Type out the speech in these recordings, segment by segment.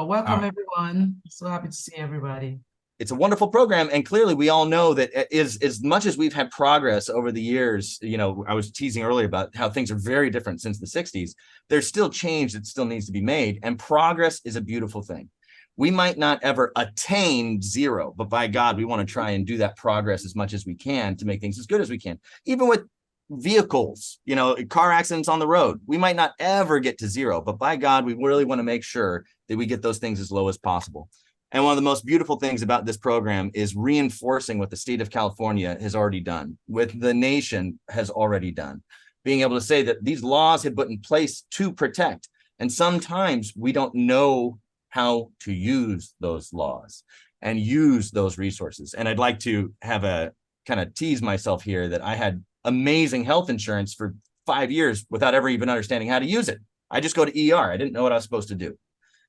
Welcome, everyone. So happy to see everybody. It's a wonderful program, and clearly we all know that as much as we've had progress over the years, you know, I was teasing earlier about how things are very different since the 60s. There's still change that still needs to be made, and progress is a beautiful thing. We might not ever attain zero, but by God, we want to try and do that progress as much as we can to make things as good as we can. Even with vehicles, you know, car accidents on the road, we might not ever get to zero, but by God, we really want to make sure that we get those things as low as possible. And one of the most beautiful things about this program is reinforcing what the state of California has already done, what the nation has already done, being able to say that these laws have put in place to protect. And sometimes we don't know how to use those laws and use those resources. And I'd like to have a kind of tease myself here that I had amazing health insurance for 5 years without ever even understanding how to use it. I just go to ER. I didn't know what I was supposed to do.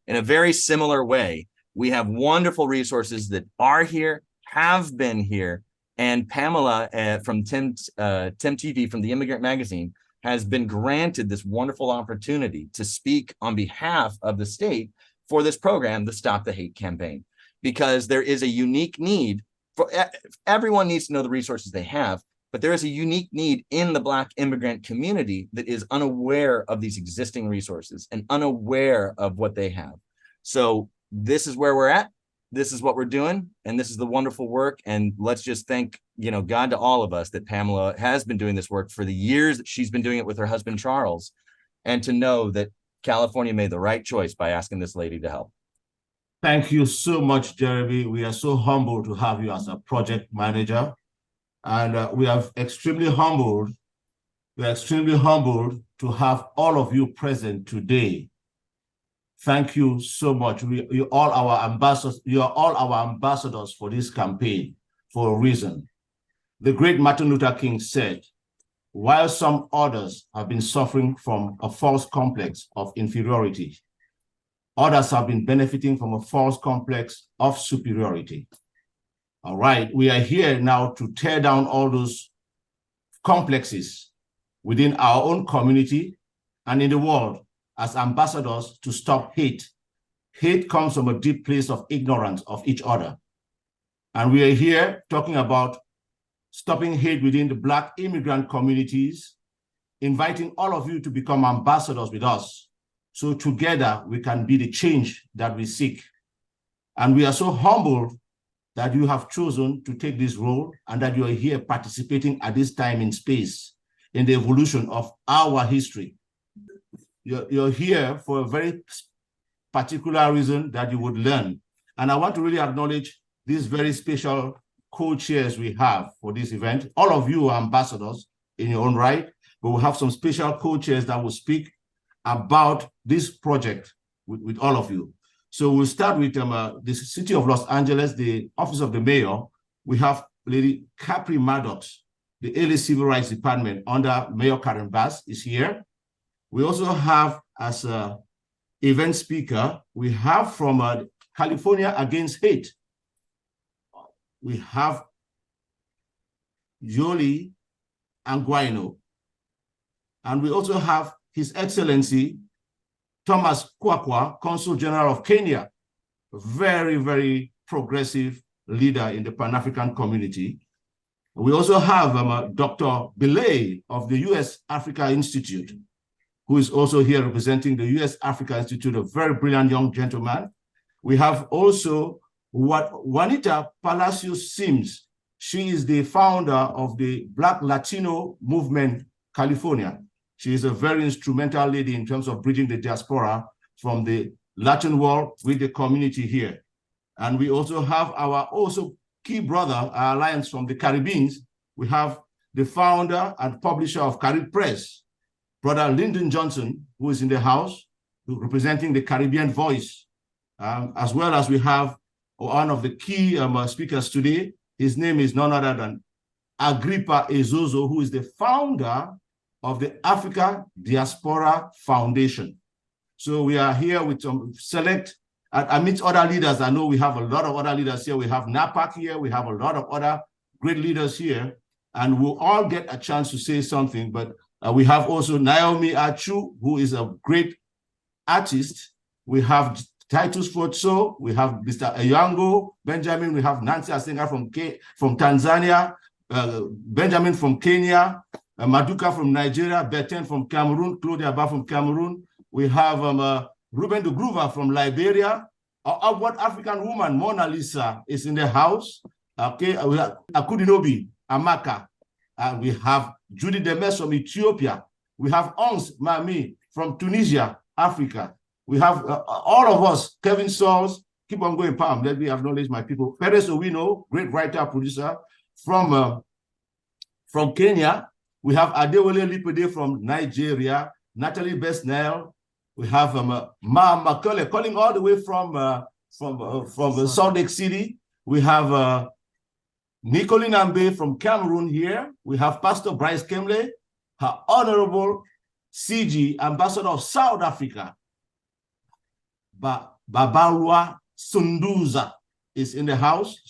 In a very similar way, we have wonderful resources that are here, have been here, and Pamela from TIMTV, from the Immigrant magazine, has been granted this wonderful opportunity to speak on behalf of the state for this program, the Stop the Hate campaign, because there is a unique need for everyone needs to know the resources they have, but there is a unique need in the Black immigrant community that is unaware of these existing resources and unaware of what they have. So this is where we're at. This is what we're doing. And this is the wonderful work. And let's just thank, you know, God to all of us that Pamela has been doing this work for the years that she's been doing it with her husband, Charles, and to know that California made the right choice by asking this lady to help. Thank you so much, Jeremy. We are so humbled to have you as a project manager. And we are extremely humbled. We are extremely humbled to have all of you present today. Thank you so much. You're all our ambassadors. You are all our ambassadors for this campaign for a reason. The great Martin Luther King said, while some others have been suffering from a false complex of inferiority, others have been benefiting from a false complex of superiority. All right, we are here now to tear down all those complexes within our own community and in the world as ambassadors to stop hate. Hate comes from a deep place of ignorance of each other. And we are here talking about stopping hate within the Black immigrant communities, inviting all of you to become ambassadors with us. So together we can be the change that we seek. And we are so humbled that you have chosen to take this role and that you are here participating at this time in space in the evolution of our history. You're here for a very particular reason that you would learn. And I want to really acknowledge these very special co-chairs we have for this event. All of you are ambassadors in your own right, but we have some special co-chairs that will speak about this project with all of you. So we'll start with the City of Los Angeles, the Office of the Mayor. We have Lady Capri Maddox, the LA Civil Rights Department under Mayor Karen Bass is here. We also have as an event speaker, we have from California Against Hate. We have Yoli Anguino. And we also have His Excellency Thomas Kwakwa, Consul General of Kenya, a very, very progressive leader in the Pan-African community. We also have Dr. Belay of the U.S. Africa Institute, who is also here representing the U.S. Africa Institute, a very brilliant young gentleman. We have also Juanita Palacios Sims. She is the founder of the Black Latino Movement, California. She is a very instrumental lady in terms of bridging the diaspora from the Latin world with the community here. And we also have our also key brother, our alliance from the Caribbean. We have the founder and publisher of Carib Press, Brother Lyndon Johnson, who is in the house, representing the Caribbean voice, as well as we have one of the key speakers today. His name is none other than Agrippa Ezozo, who is the founder of the Africa Diaspora Foundation. So we are here with some select, amidst other leaders. I know we have a lot of other leaders here. We have NAPAC here. We have a lot of other great leaders here. And we'll all get a chance to say something. But we have also Naomi Achu, who is a great artist. We have Titus Fotso, we have Mr. Eyango Benjamin, we have Nancy Asenga from Tanzania, Benjamin from Kenya, Maduka from Nigeria, Bertin from Cameroon, Claudia Abba from Cameroon. We have Ruben de Groover from Liberia. Our outward African woman, Mona Lisa, is in the house. Okay, we have Akudinobi, Amaka. We have Judy Demes from Ethiopia. We have Ons Mami from Tunisia, Africa. We have all of us, Kevin Sauls, keep on going, Pam. Let me acknowledge my people. Perez Owino, great writer, producer from Kenya. We have Adewale Lipede from Nigeria, Natalie Besnell. We have Ma Macaulay calling all the way from Salt Lake City. We have Nicoline Ambe from Cameroon here. We have Pastor Bryce Kemle, her Honorable CG, Ambassador of South Africa. Babarua Sunduza is in the house.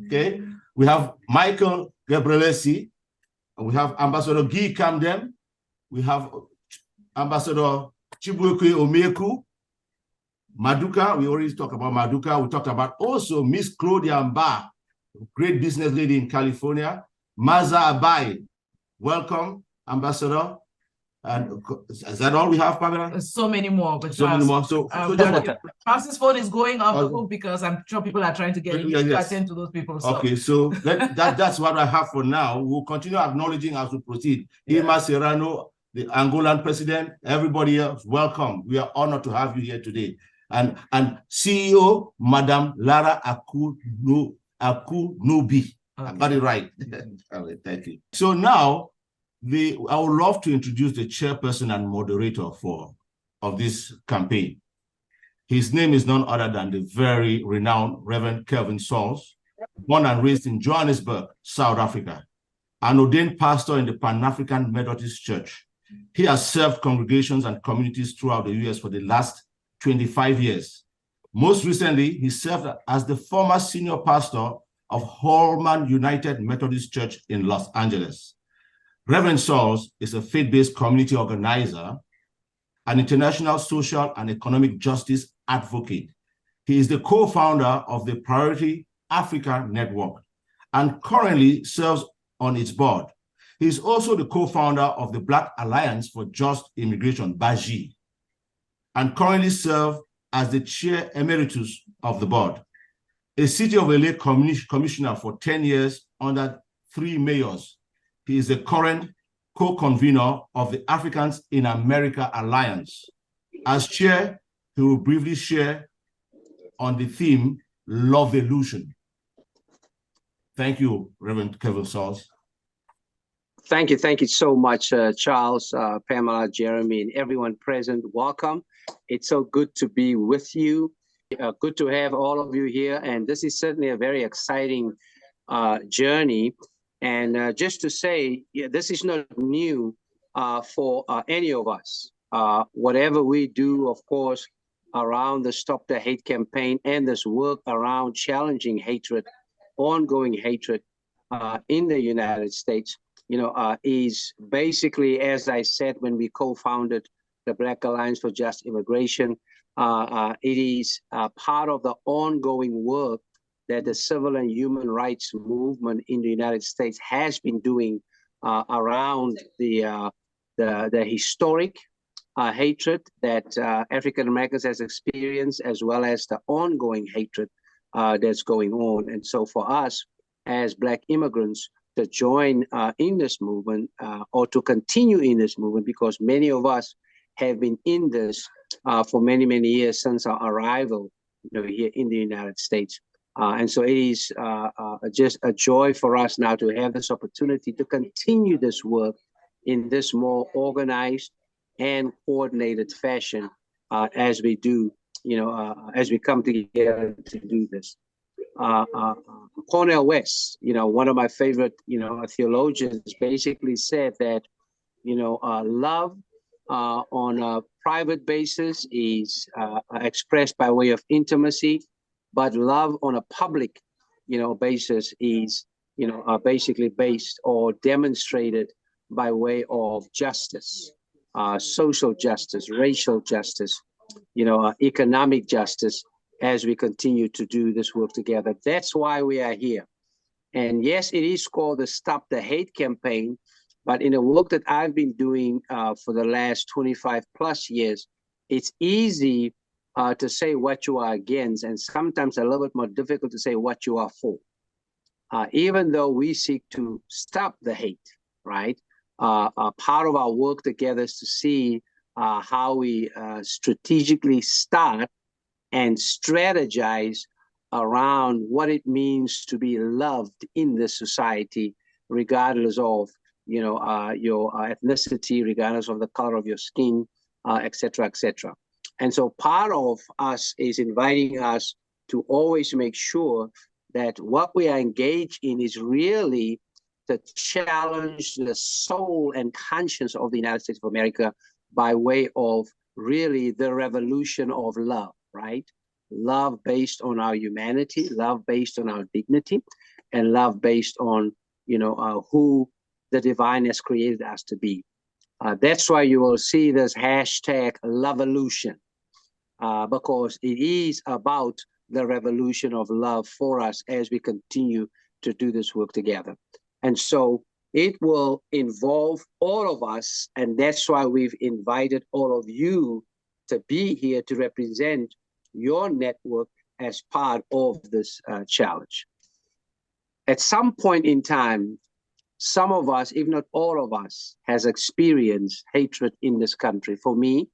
Okay. We have Michael Gabrielesi. We have Ambassador Guy Camden. We have Ambassador Chibueke Omeku. Maduka, we already talked about Maduka. We talked about also Miss Claudia Mba, great business lady in California. Maza Abai, welcome, Ambassador. And is that all we have, Pamela? There's so many more, but so many more. So Francis' phone is going off the hook because I'm sure people are trying to get in to attend to those people. So. Okay, so that's what I have for now. We'll continue acknowledging as we proceed. Yeah. Irma Serrano, the Angolan president, everybody else, welcome. We are honored to have you here today. And CEO, Madam Lara Akunubi. Okay. I got it right. All right, thank you. So now, I would love to introduce the chairperson and moderator of this campaign. His name is none other than the very renowned Reverend Kevin Sauls, born and raised in Johannesburg, South Africa, an ordained pastor in the Pan-African Methodist Church. He has served congregations and communities throughout the US for the last 25 years. Most recently, he served as the former senior pastor of Holman United Methodist Church in Los Angeles. Reverend Sauls is a faith-based community organizer, an international social and economic justice advocate. He is the co-founder of the Priority Africa Network and currently serves on its board. He is also the co-founder of the Black Alliance for Just Immigration, BAJI, and currently serves as the chair emeritus of the board. A City of LA commissioner for 10 years under 3 mayors. He is the current co-convener of the Africans in America Alliance. As chair, he will briefly share on the theme, Love Illusion. Thank you, Reverend Kevin Sauls. Thank you so much, Charles, Pamela, Jeremy, and everyone present. Welcome. It's so good to be with you. Good to have all of you here. And this is certainly a very exciting journey. And just to say, this is not new for any of us. Whatever we do, of course, around the Stop the Hate campaign and this work around challenging hatred, ongoing hatred in the United States, is basically, as I said, when we co-founded the Black Alliance for Just Immigration, it is part of the ongoing work that the civil and human rights movement in the United States has been doing around the historic hatred that African Americans has experienced, as well as the ongoing hatred that's going on. And so for us as Black immigrants to join in this movement or to continue in this movement, because many of us have been in this for many, many years since our arrival here in the United States. And so it is just a joy for us now to have this opportunity to continue this work in this more organized and coordinated fashion as we do, as we come together to do this. Cornel West, one of my favorite, theologians, basically said that, love on a private basis is expressed by way of intimacy, but love on a public, basis is, basically based or demonstrated by way of justice, social justice, racial justice, economic justice as we continue to do this work together. That's why we are here. And yes, it is called the Stop the Hate campaign, but in the work that I've been doing for the last 25 plus years, it's easy to say what you are against, and sometimes a little bit more difficult to say what you are for. Even though we seek to stop the hate, right? Part of our work together is to see how we strategically start and strategize around what it means to be loved in this society, regardless of your ethnicity, regardless of the color of your skin, et cetera, et cetera. And so part of us is inviting us to always make sure that what we are engaged in is really to challenge the soul and conscience of the United States of America by way of really the revolution of love, right? Love based on our humanity, love based on our dignity, and love based on, who the divine has created us to be. That's why you will see this hashtag Lovolution, because it is about the revolution of love for us as we continue to do this work together. And so it will involve all of us, and that's why we've invited all of you to be here to represent your network as part of this challenge. At some point in time, some of us, if not all of us, has experienced hatred in this country. For me,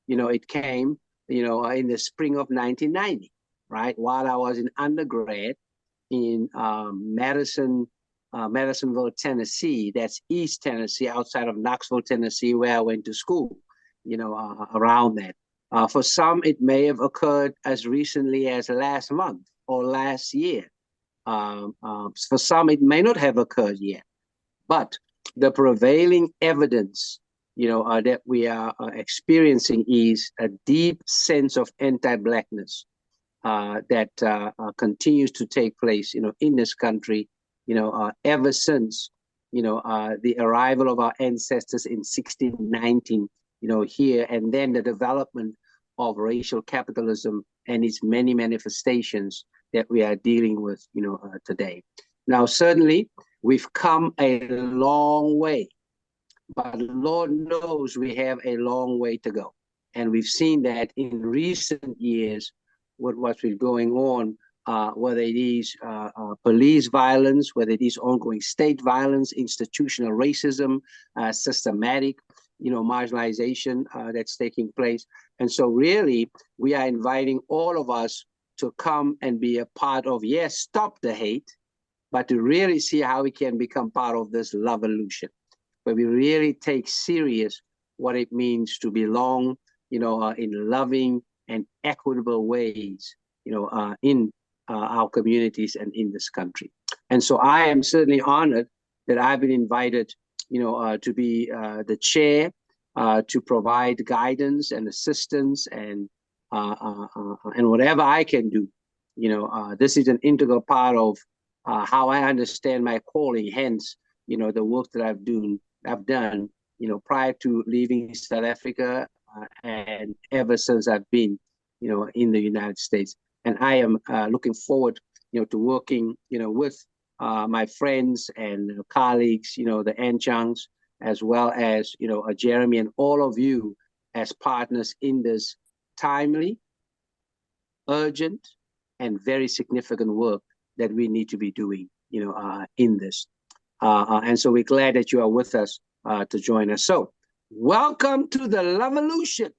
it came, in the spring of 1990, right? While I was in undergrad in Madisonville, Tennessee. That's East Tennessee, outside of Knoxville, Tennessee, where I went to school, around that. For some, it may have occurred as recently as last month or last year. For some, it may not have occurred yet. But the prevailing evidence, that we are experiencing is a deep sense of anti-Blackness that continues to take place, in this country, ever since, the arrival of our ancestors in 1619, here, and then the development of racial capitalism and its many manifestations that we are dealing with, today. Now, certainly, we've come a long way, but Lord knows we have a long way to go. And we've seen that in recent years with what's been going on, whether it is police violence, whether it is ongoing state violence, institutional racism, systematic, marginalization that's taking place. And so really, we are inviting all of us to come and be a part of, yes, stop the hate, but to really see how we can become part of this Lovolution, where we really take serious what it means to belong, in loving and equitable ways, in our communities and in this country. And so I am certainly honored that I've been invited, to be the chair, to provide guidance and assistance and whatever I can do. This is an integral part of how I understand my calling. Hence, the work that I've done, prior to leaving South Africa, and ever since I've been, in the United States. And I am looking forward, to working, with my friends and colleagues, the Anchangs, as well as, Jeremy and all of you as partners in this timely, urgent, and very significant work that we need to be doing, in this. And so we're glad that you are with us to join us. So welcome to the Lovolution,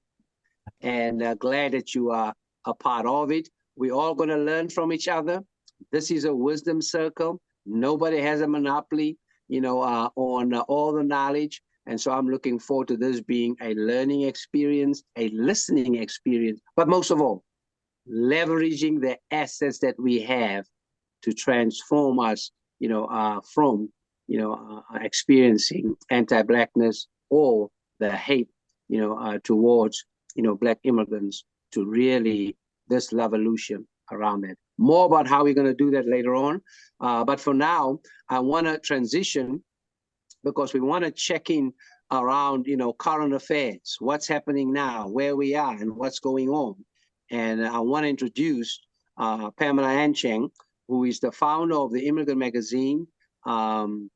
and glad that you are a part of it. We're all going to learn from each other. This is a wisdom circle. Nobody has a monopoly, on all the knowledge. And so I'm looking forward to this being a learning experience, a listening experience, but most of all, leveraging the assets that we have to transform us, from, experiencing anti-Blackness or the hate, towards, Black immigrants, to really this Lovolution around it. More about how we're going to do that later on. But for now, I want to transition, because we want to check in around, current affairs, what's happening now, where we are, and what's going on. And I want to introduce Pamela Ancheng, who is the founder of the Immigrant magazine, and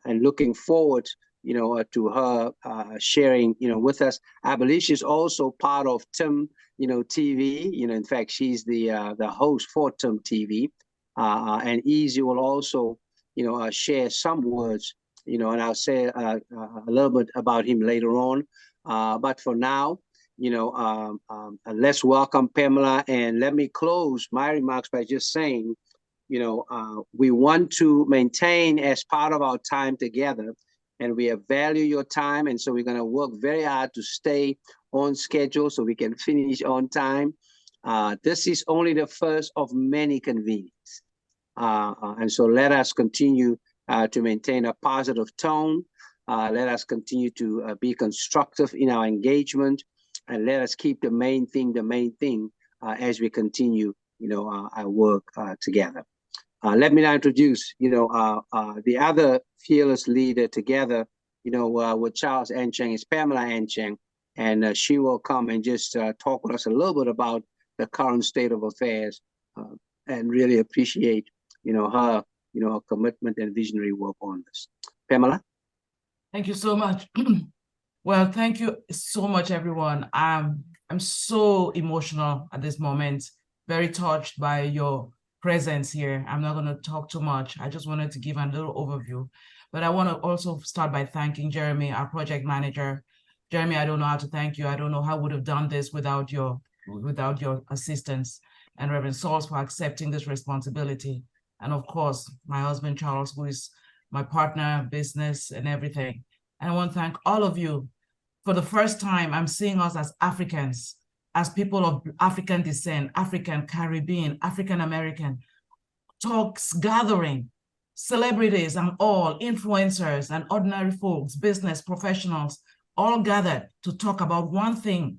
looking forward, to her sharing, with us. I believe she's also part of TIMTV. In fact, she's the host for TIMTV, and Easy will also, share some words, and I'll say a little bit about him later on. But for now, let's welcome Pamela, and let me close my remarks by just saying, we want to maintain as part of our time together, and we value your time, and so we're going to work very hard to stay on schedule so we can finish on time. This is only the first of many convenings, and so let us continue to maintain a positive tone. Let us continue to be constructive in our engagement, and let us keep the main thing as we continue, our work together. Let me now introduce, the other fearless leader together, with Charles Ancheng is Pamela Ancheng, and she will come and just talk with us a little bit about the current state of affairs, and really appreciate, her, her commitment and visionary work on this. Pamela? Thank you so much. Well, thank you so much, everyone. I'm so emotional at this moment, very touched by your presence here. I'm not going to talk too much. I just wanted to give a little overview, but I want to also start by thanking Jeremy, our project manager. Jeremy, I don't know how to thank you. I don't know how I would have done this without your assistance, and Reverend Sauls for accepting this responsibility. And of course, my husband, Charles, who is my partner, business and everything. And I want to thank all of you. For the first time, I'm seeing us as Africans, as people of African descent, African, Caribbean, African American, talks, gathering, celebrities and all, influencers and ordinary folks, business professionals, all gathered to talk about one thing,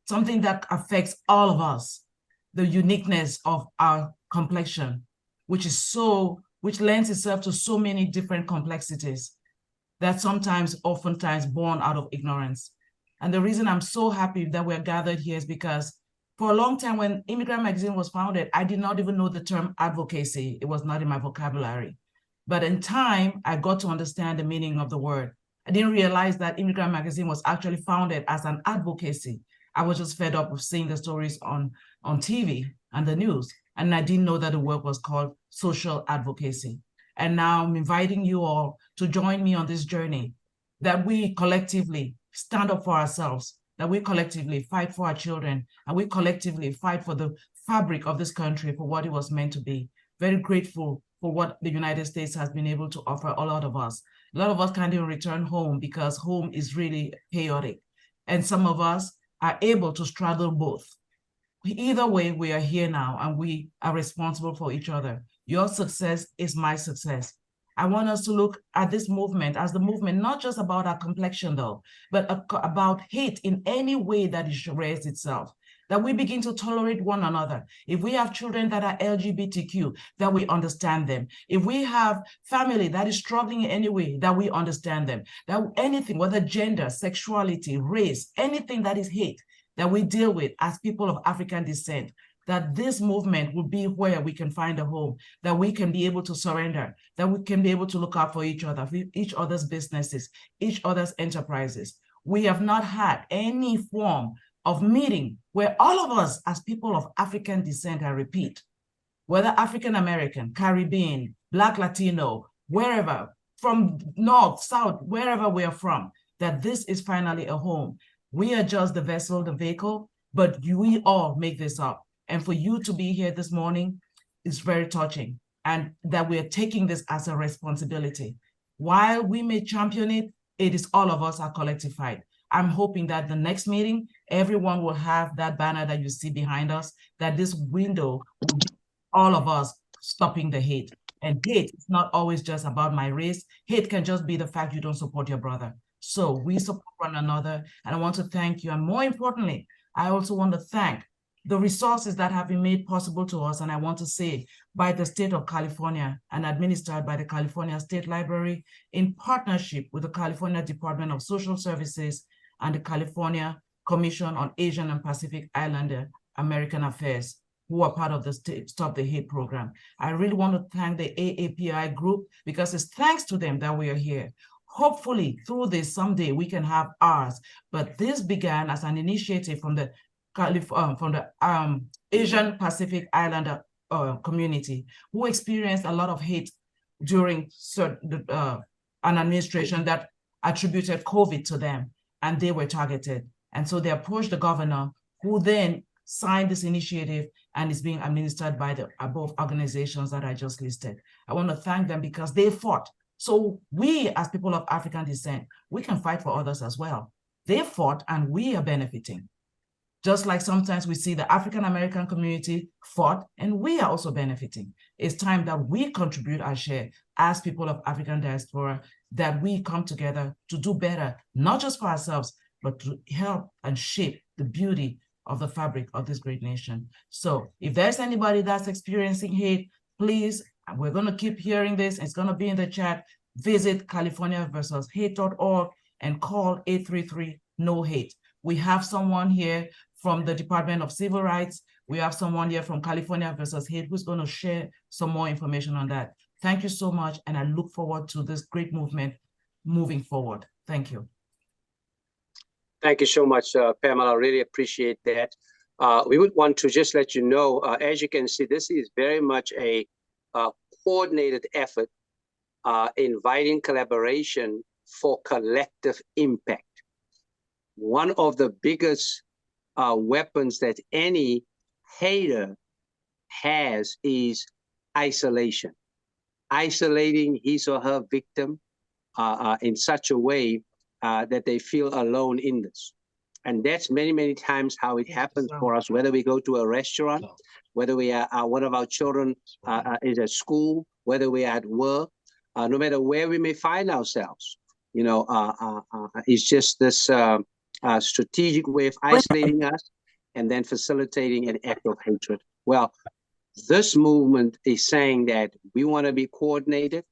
something that affects all of us, the uniqueness of our complexion, which lends itself to so many different complexities that oftentimes born out of ignorance. And the reason I'm so happy that we're gathered here is because for a long time, when Immigrant magazine was founded, I did not even know the term advocacy. It was not in my vocabulary. But in time, I got to understand the meaning of the word. I didn't realize that Immigrant magazine was actually founded as an advocacy. I was just fed up with seeing the stories on TV and the news. And I didn't know that the work was called social advocacy. And now I'm inviting you all to join me on this journey, that we collectively stand up for ourselves, that we collectively fight for our children, and we collectively fight for the fabric of this country, for what it was meant to be. Very grateful for what the United States has been able to offer a lot of us. A lot of us can't even return home because home is really chaotic. And some of us are able to straddle both. Either way, we are here now and we are responsible for each other. Your success is my success. I want us to look at this movement as the movement, not just about our complexion though, but about hate in any way that it raised itself, that we begin to tolerate one another. If we have children that are LGBTQ, that we understand them. If we have family that is struggling in any way, that we understand them. That anything, whether gender, sexuality, race, anything that is hate, that we deal with as people of African descent, that this movement will be where we can find a home, that we can be able to surrender, that we can be able to look out for each other, for each other's businesses, each other's enterprises. We have not had any form of meeting where all of us as people of African descent, I repeat, whether African American, Caribbean, Black, Latino, wherever, from north, south, wherever we are from, that this is finally a home. We are just the vessel, the vehicle, but we all make this up. And for you to be here this morning is very touching, and that we are taking this as a responsibility. While we may champion it, it is all of us our collective fight. I'm hoping that the next meeting, everyone will have that banner that you see behind us, that this window will be all of us stopping the hate. And hate is not always just about my race. Hate can just be the fact you don't support your brother. So we support one another, and I want to thank you. And more importantly, I also want to thank the resources that have been made possible to us, and I want to say by the state of California and administered by the California State Library in partnership with the California Department of Social Services and the California Commission on Asian and Pacific Islander American Affairs, who are part of the Stop the Hate program. I really want to thank the AAPI group because it's thanks to them that we are here. Hopefully through this someday we can have ours, but this began as an initiative from the Asian Pacific Islander community who experienced a lot of hate during an administration that attributed COVID to them, and they were targeted. And so they approached the governor, who then signed this initiative and is being administered by the above organizations that I just listed. I want to thank them because they fought. So we, as people of African descent, we can fight for others as well. They fought and we are benefiting. Just like sometimes we see the African-American community fought and we are also benefiting. It's time that we contribute our share as people of African diaspora, that we come together to do better, not just for ourselves, but to help and shape the beauty of the fabric of this great nation. So if there's anybody that's experiencing hate, please, we're going to keep hearing this. It's going to be in the chat. Visit californiaversushate.org and call 833-NO-HATE. We have someone here from the Department of Civil Rights. We have someone here from California versus Hate who's going to share some more information on that. Thank you so much, and I look forward to this great movement moving forward. Thank you. Thank you so much, Pamela. I really appreciate that. We would want to just let you know, as you can see, this is very much a coordinated effort, inviting collaboration for collective impact. One of the biggest weapons that any hater has is isolation. Isolating his or her victim in such a way that they feel alone in this. And that's many, many times how it happens for us, whether we go to a restaurant, whether we are one of our children is at school, whether we are at work, no matter where we may find ourselves. You know, it's just this strategic way of isolating us and then facilitating an act of hatred. Well, this movement is saying that we want to be coordinated.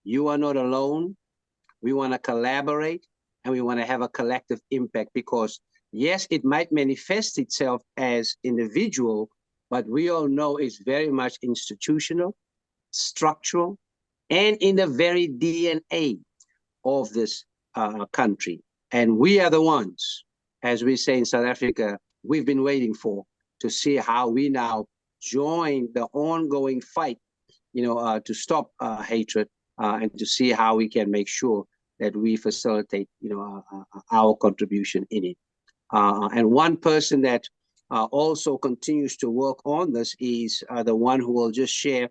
You are not alone. We want to collaborate and we want to have a collective impact because, yes, it might manifest itself as individual, but we all know it's very much institutional, structural, and in the very DNA of this country. And we are the ones, as we say in South Africa, we've been waiting for to see how we now join the ongoing fight, you know, to stop hatred and to see how we can make sure that we facilitate, you know, our contribution in it. And one person that also continues to work on this is the one who will just share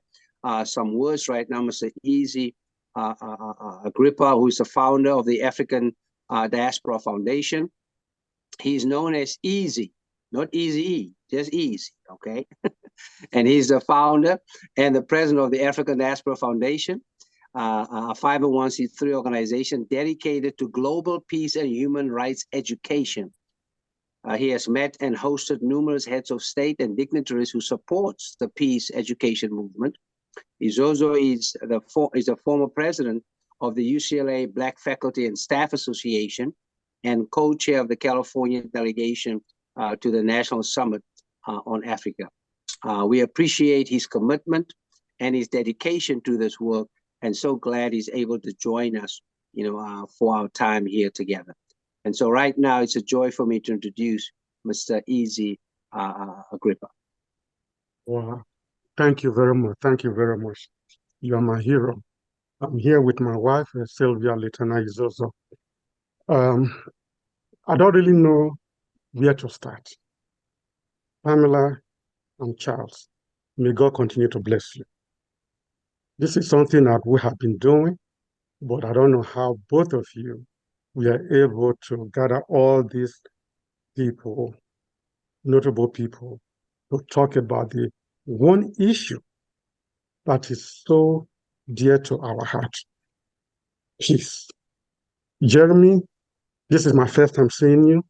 some words right now, Mr. Easy Agrippa, who is the founder of the African Diaspora Foundation. He's known as Easy, not Easy, just Easy, okay? And he's the founder and the president of the African Diaspora Foundation, a 501c3 organization dedicated to global peace and human rights education. He has met and hosted numerous heads of state and dignitaries who supports the peace education movement. He's also is a former president of the UCLA Black Faculty and Staff Association and co-chair of the California delegation to the National Summit on Africa. We appreciate his commitment and his dedication to this work, and so glad he's able to join us, you know, for our time here together. And so right now, it's a joy for me to introduce Mr. Easy Agrippa. Wow. Thank you very much. Thank you very much. You are my hero. I'm here with my wife, Sylvia Litana Izozo. I don't really know where to start. Pamela and Charles, may God continue to bless you. This is something that we have been doing, but I don't know how both of you were able to gather all these people, notable people, to talk about the one issue that is so dear to our heart: peace. Jeremy, this is my first time seeing you.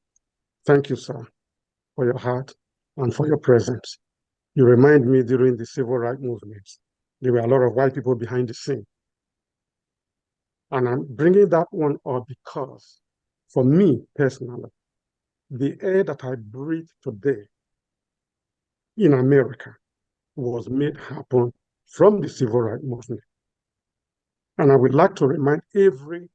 Thank you, sir, for your heart. and for your presence. You remind me during the civil rights movement, there were a lot of white people behind the scene. And I'm bringing that one up because, for me personally, the air that I breathe today in America was made happen from the civil rights movement. And I would like to remind every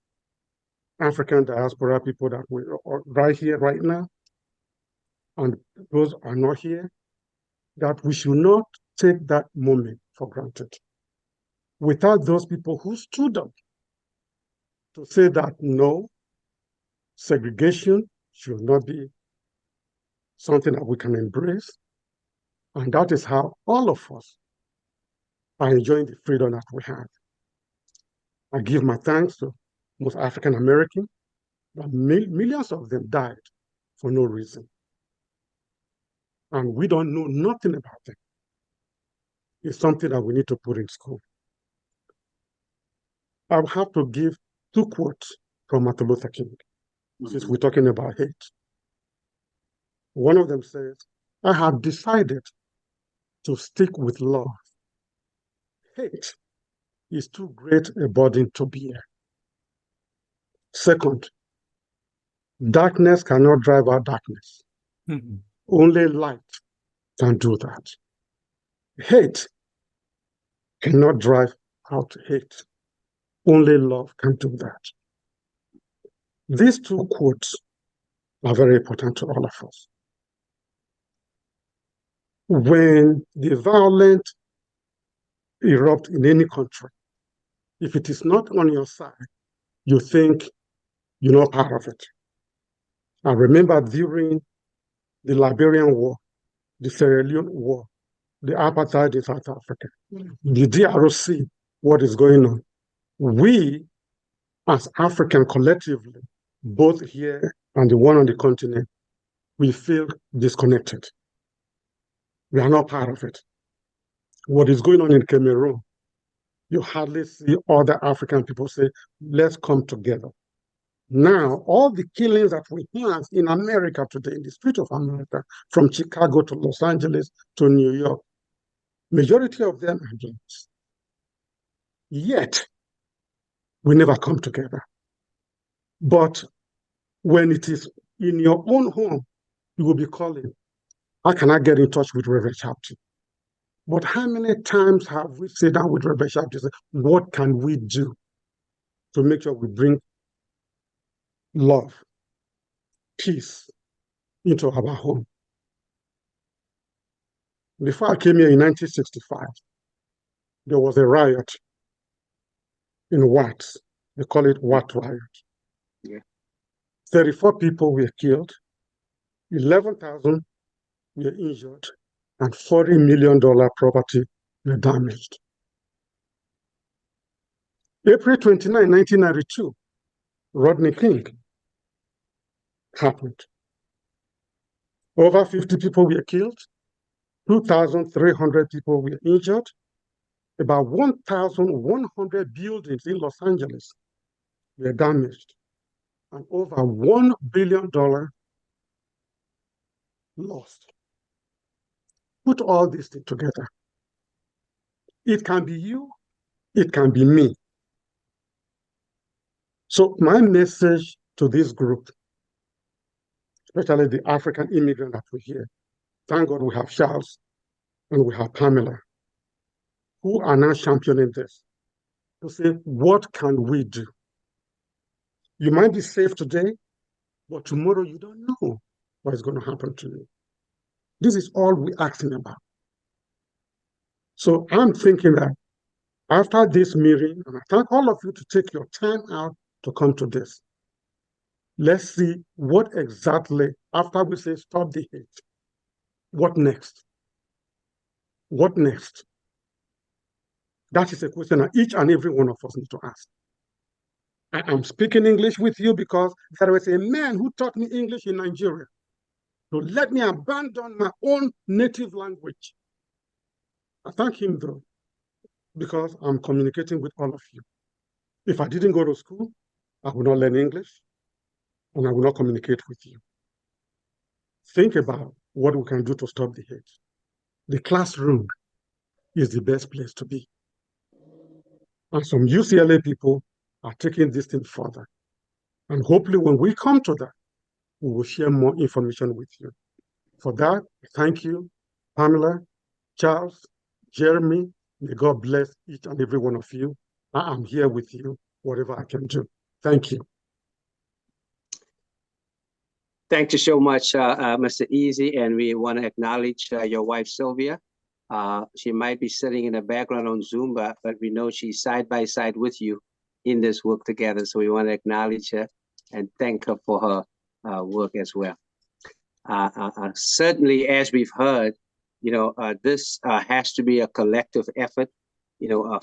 African diaspora people that we are right here, right now, and those are not here, that we should not take that moment for granted. Without those people who stood up to say that no, segregation should not be something that we can embrace. And that is how all of us are enjoying the freedom that we have. I give my thanks to most African Americans, but millions of them died for no reason. And we don't know nothing about them. It's something that we need to put in school. I have to give two quotes from Martin Luther King, since we're talking about hate. One of them says, I have decided to stick with love. Hate is too great a burden to bear. Second, darkness cannot drive out darkness. Only light can do that. Hate cannot drive out hate. Only love can do that. These two quotes are very important to all of us. When the violence erupts in any country, if it is not on your side, you think you're not part of it. I remember during the Liberian War, the Sierra Leone War, the apartheid in South Africa, the DRC, what is going on. We, as African collectively, both here and the one on the continent, we feel disconnected. We are not part of it. What is going on in Cameroon, you hardly see other African people say, let's come together. Now, all the killings that we have in America today, in the street of America, from Chicago to Los Angeles to New York, majority of them are blacks. Yet, we never come together. But when it is in your own home, you will be calling, how can I get in touch with Reverend Sharpton? But how many times have we sat down with Reverend Sharpton and said, what can we do to make sure we bring love, peace into our home? Before I came here in 1965, there was a riot in Watts. They call it Watt riot. Yeah. 34 people were killed, 11,000 were injured, and $40 million property were damaged. April 29, 1992, Rodney King happened. Over 50 people were killed, 2,300 people were injured, about 1,100 buildings in Los Angeles were damaged, and over $1 billion lost. Put all this together. It can be you, it can be me. So my message to this group, especially the African immigrant that we hear, thank God we have Charles and we have Pamela, who are now championing this, to say, what can we do? You might be safe today, but tomorrow you don't know what is going to happen to you. This is all we're asking about. So I'm thinking that after this meeting, and I thank all of you to take your time out to come to this, let's see what exactly, after we say stop the hate, what next? What next? That is a question that each and every one of us need to ask. I am speaking English with you because there was a man who taught me English in Nigeria to let me abandon my own native language. I thank him though, because I'm communicating with all of you. If I didn't go to school, I would not learn English and I will not communicate with you. Think about what we can do to stop the hate. The classroom is the best place to be. And some UCLA people are taking this thing further. And hopefully when we come to that, we will share more information with you. For that, thank you, Pamela, Charles, Jeremy. May God bless each and every one of you. I am here with you, whatever I can do. Thank you. Thank you so much, Mr. Easy, and we want to acknowledge your wife, Sylvia. She might be sitting in the background on Zoom, but we know she's side by side with you in this work together. So we want to acknowledge her and thank her for her work as well. Certainly, as we've heard, this has to be a collective effort,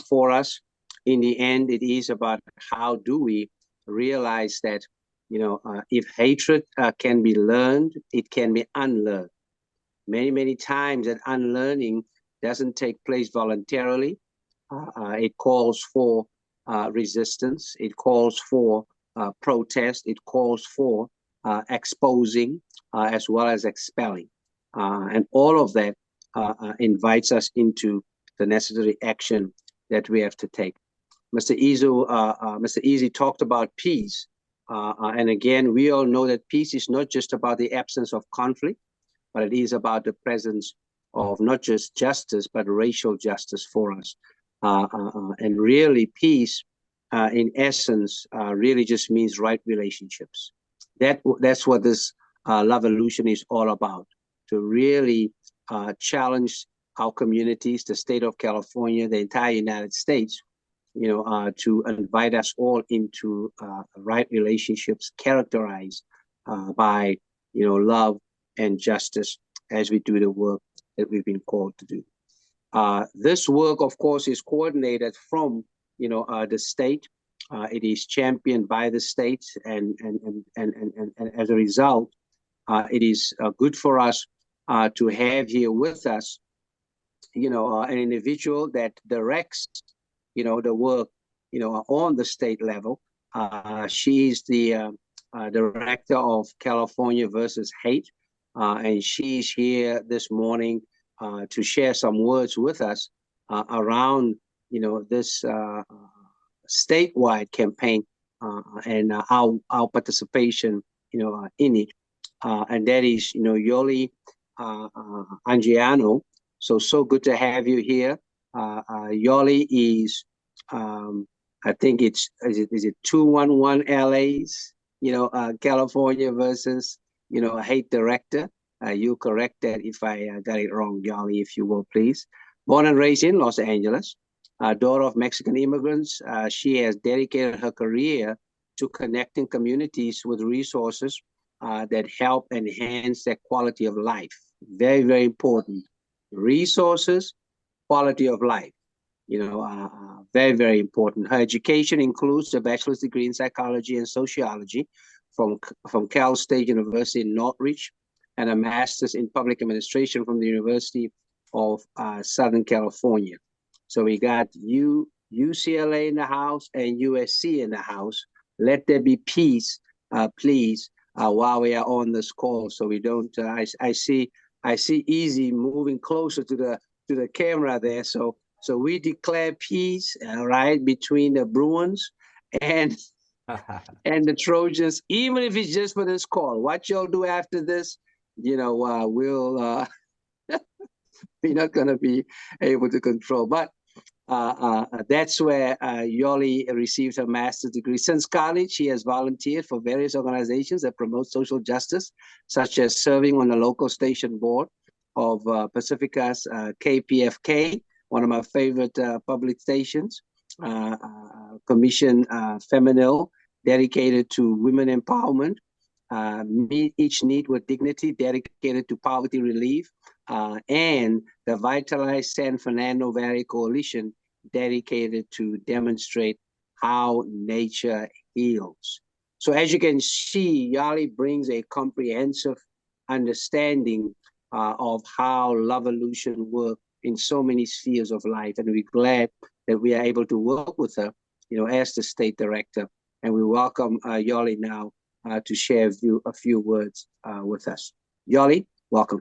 for us. In the end, it is about how do we realize that, if hatred can be learned, it can be unlearned. Many, many times that unlearning doesn't take place voluntarily. It calls for resistance. It calls for protest. It calls for exposing as well as expelling. And all of that invites us into the necessary action that we have to take. Mr. Easy talked about peace. And again, we all know that peace is not just about the absence of conflict, but it is about the presence of not just justice, but racial justice for us. And really, peace, in essence, really just means right relationships. That's what this Lovolution is all about, to really challenge our communities, the state of California, the entire United States, to invite us all into right relationships characterized by, love and justice as we do the work that we've been called to do. This work, of course, is coordinated from, the state. It is championed by the state, and as a result, it is good for us to have here with us, an individual that directs, the work, on the state level. She's the director of California versus Hate, and she's here this morning to share some words with us around, this statewide campaign and our participation, in it. And that is, Yoli Angiano. So good to have you here. Yoli is, I think is it 211 LA's, California versus, Hate director. You correct that if I got it wrong, Yoli, if you will, please. Born and raised in Los Angeles, daughter of Mexican immigrants, she has dedicated her career to connecting communities with resources that help enhance their quality of life. Very, very important. Resources, quality of life, very, very important. Her education includes a bachelor's degree in psychology and sociology from Cal State University in Northridge, and a master's in public administration from the University of Southern California. So we got UCLA in the house and USC in the house. Let there be peace, please, while we are on this call, so we don't. I see Easy moving closer to the camera there. So we declare peace, right, between the Bruins and the Trojans, even if it's just for this call. What y'all do after this, we'll we're not gonna be able to control. But that's where Yoli received her master's degree. Since college, she has volunteered for various organizations that promote social justice, such as serving on the local station board of Pacifica's KPFK, one of my favorite public stations, Commission Feminine, dedicated to women empowerment, Meet Each Need with Dignity, dedicated to poverty relief, and the Vitalize San Fernando Valley Coalition, dedicated to demonstrate how nature heals. So as you can see, Yali brings a comprehensive understanding of how Lovolution works in so many spheres of life. And we're glad that we are able to work with her, as the state director. And we welcome Yali now to share a few words with us. Yali, welcome.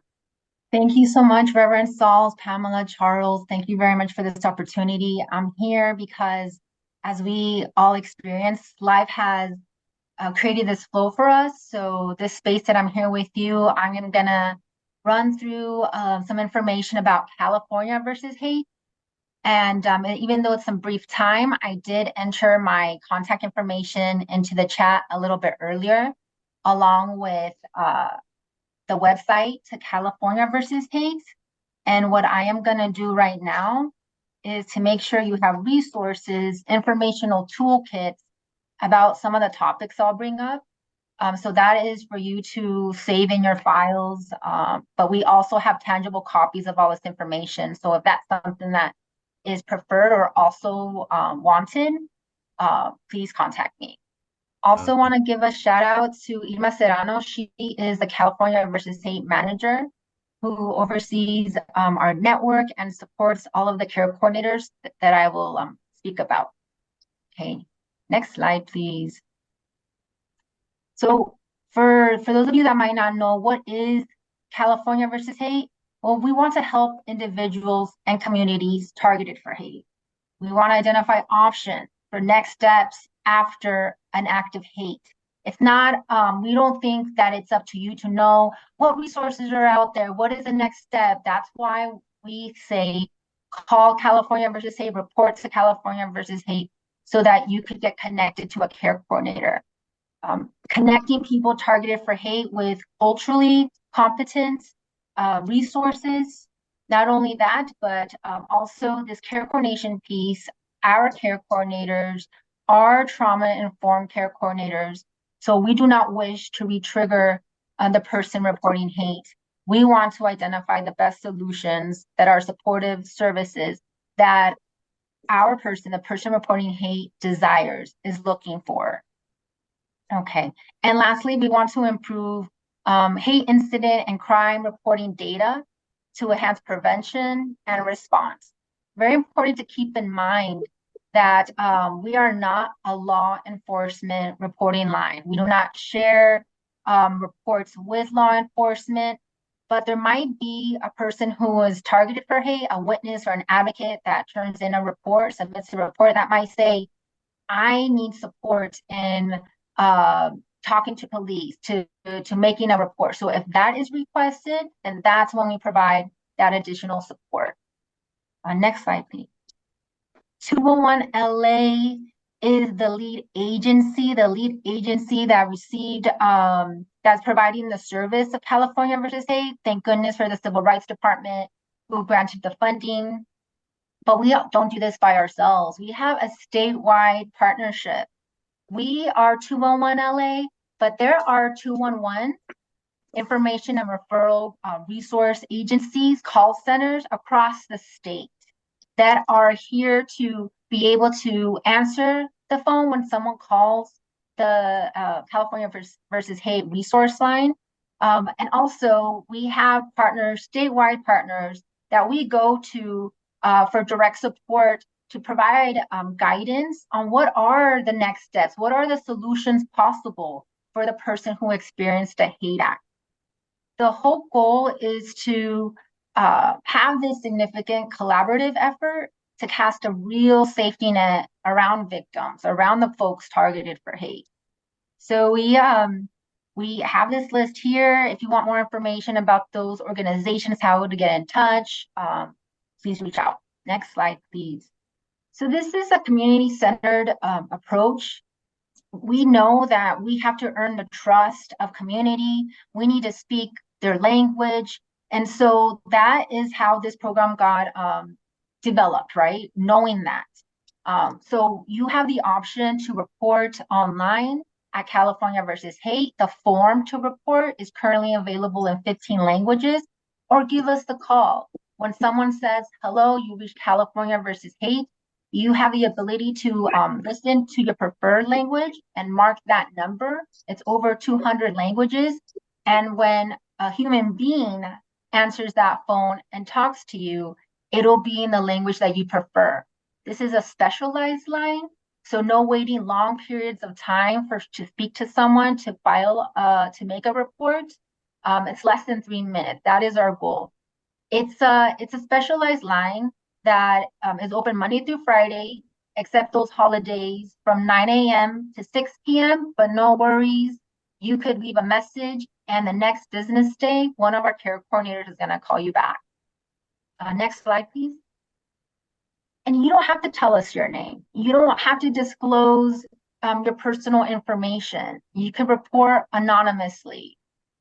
Thank you so much, Reverend Sauls, Pamela, Charles. Thank you very much for this opportunity. I'm here because, as we all experience, life has created this flow for us. So this space that I'm here with you, I'm gonna run through some information about California versus hate. And even though it's some brief time, I did enter my contact information into the chat a little bit earlier, along with the website to California versus hate. And what I am going to do right now is to make sure you have resources, informational toolkits about some of the topics I'll bring up. So that is for you to save in your files. But we also have tangible copies of all this information. So if that's something that is preferred or also wanted, please contact me. Also want to give a shout out to Irma Serrano. She is the California versus Hate manager who oversees our network and supports all of the care coordinators that I will speak about. Okay, next slide, please. So for those of you that might not know, what is California versus hate? Well, we want to help individuals and communities targeted for hate. We want to identify options for next steps after an act of hate. It's not, we don't think that it's up to you to know what resources are out there, what is the next step. That's why we say, call California versus hate, report to California versus hate, so that you could get connected to a care coordinator. Connecting people targeted for hate with culturally competent resources. Not only that, but also this care coordination piece, our care coordinators are trauma-informed care coordinators. So we do not wish to re-trigger the person reporting hate. We want to identify the best solutions that are supportive services that our person, the person reporting hate, desires, is looking for. Okay, and lastly, we want to improve hate incident and crime reporting data to enhance prevention and response. Very important to keep in mind that we are not a law enforcement reporting line. We do not share reports with law enforcement, but there might be a person who is targeted for hate, a witness or an advocate that turns in a report, submits a report that might say, I need support in talking to police, to making a report. So if that is requested, then that's when we provide that additional support. Next slide, please. 211 LA is the lead agency that received, that's providing the service of California versus hate. Thank goodness for the Civil Rights Department who granted the funding. But we don't do this by ourselves. We have a statewide partnership. We are 211 LA, but there are 211 information and referral resource agencies, call centers across the state that are here to be able to answer the phone when someone calls the California versus hate resource line. And also we have partners, statewide partners, that we go to for direct support to provide guidance on what are the next steps, what are the solutions possible for the person who experienced a hate act. The whole goal is to have this significant collaborative effort to cast a real safety net around victims, around the folks targeted for hate. So we have this list here. If you want more information about those organizations, how to get in touch, please reach out. Next slide, please. So this is a community-centered approach. We know that we have to earn the trust of community. We need to speak their language. And so that is how this program got developed, right? Knowing that. So you have the option to report online at California versus hate. The form to report is currently available in 15 languages, or give us the call. When someone says, hello, you reached California versus hate, you have the ability to listen to your preferred language and mark that number. It's over 200 languages. And when a human being answers that phone and talks to you, it'll be in the language that you prefer. This is a specialized line, so no waiting long periods of time to speak to someone, to file, to make a report. It's less than 3 minutes. That is our goal. It's a specialized line that is open Monday through Friday, except those holidays from 9 a.m. to 6 p.m. But no worries, you could leave a message, and the next business day, one of our care coordinators is going to call you back. Next slide, please. And you don't have to tell us your name. You don't have to disclose your personal information. You can report anonymously.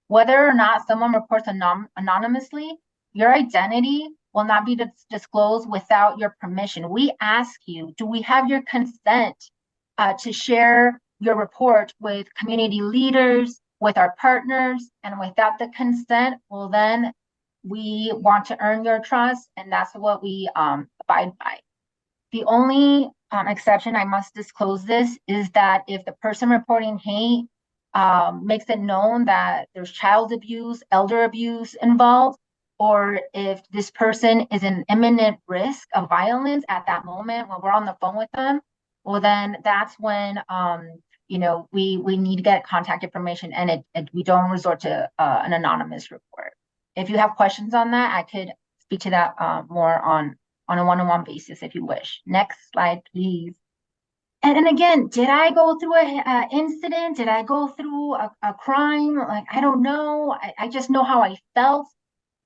Whether or not someone reports anonymously, your identity will not be disclosed without your permission. We ask you, do we have your consent to share your report with community leaders, with our partners? And without the consent, well, then we want to earn your trust, and that's what we abide by. The only exception, I must disclose this, is that if the person reporting hate makes it known that there's child abuse, elder abuse involved, or if this person is in imminent risk of violence at that moment when we're on the phone with them, well, then that's when we need to get contact information, and we don't resort to an anonymous report. If you have questions on that, I could speak to that more on a one-on-one basis if you wish. Next slide, please. And again, did I go through an incident? Did I go through a crime? Like, I don't know. I just know how I felt.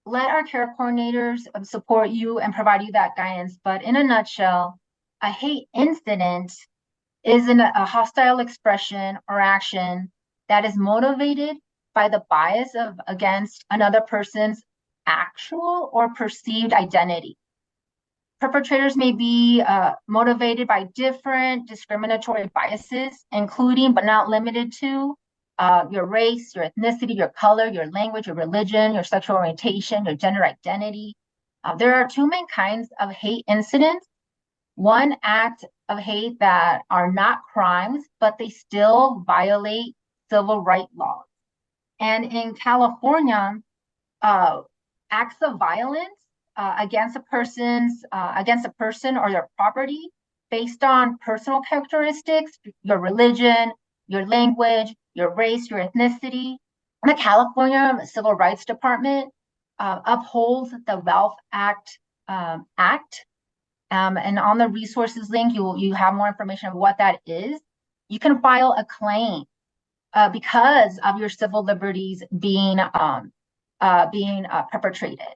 Let our care coordinators support you and provide you that guidance. But in a nutshell, a hate incident is a hostile expression or action that is motivated by the bias against another person's actual or perceived identity. Perpetrators may be motivated by different discriminatory biases, including but not limited to your race, your ethnicity, your color, your language, your religion, your sexual orientation, your gender identity. There are two main kinds of hate incidents. One act of hate that are not crimes, but they still violate civil rights laws. And in California, acts of violence against a person or their property based on personal characteristics, your religion, your language, your race, your ethnicity. The California Civil Rights Department upholds the Ralph Act. And on the resources link, you have more information of what that is. You can file a claim because of your civil liberties being perpetrated.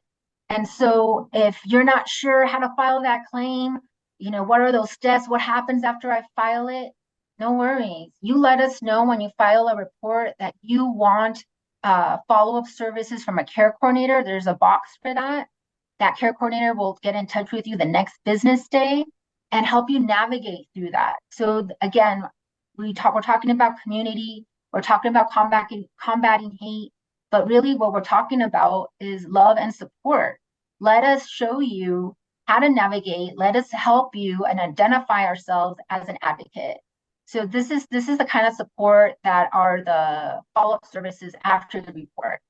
And so if you're not sure how to file that claim, what are those steps? What happens after I file it? No worries. You let us know when you file a report that you want follow-up services from a care coordinator. There's a box for that. That care coordinator will get in touch with you the next business day and help you navigate through that. So again, we're talking about community, we're talking about combating hate, but really what we're talking about is love and support. Let us show you how to navigate. Let us help you and identify ourselves as an advocate. So this is the kind of support that are the follow-up services after the report.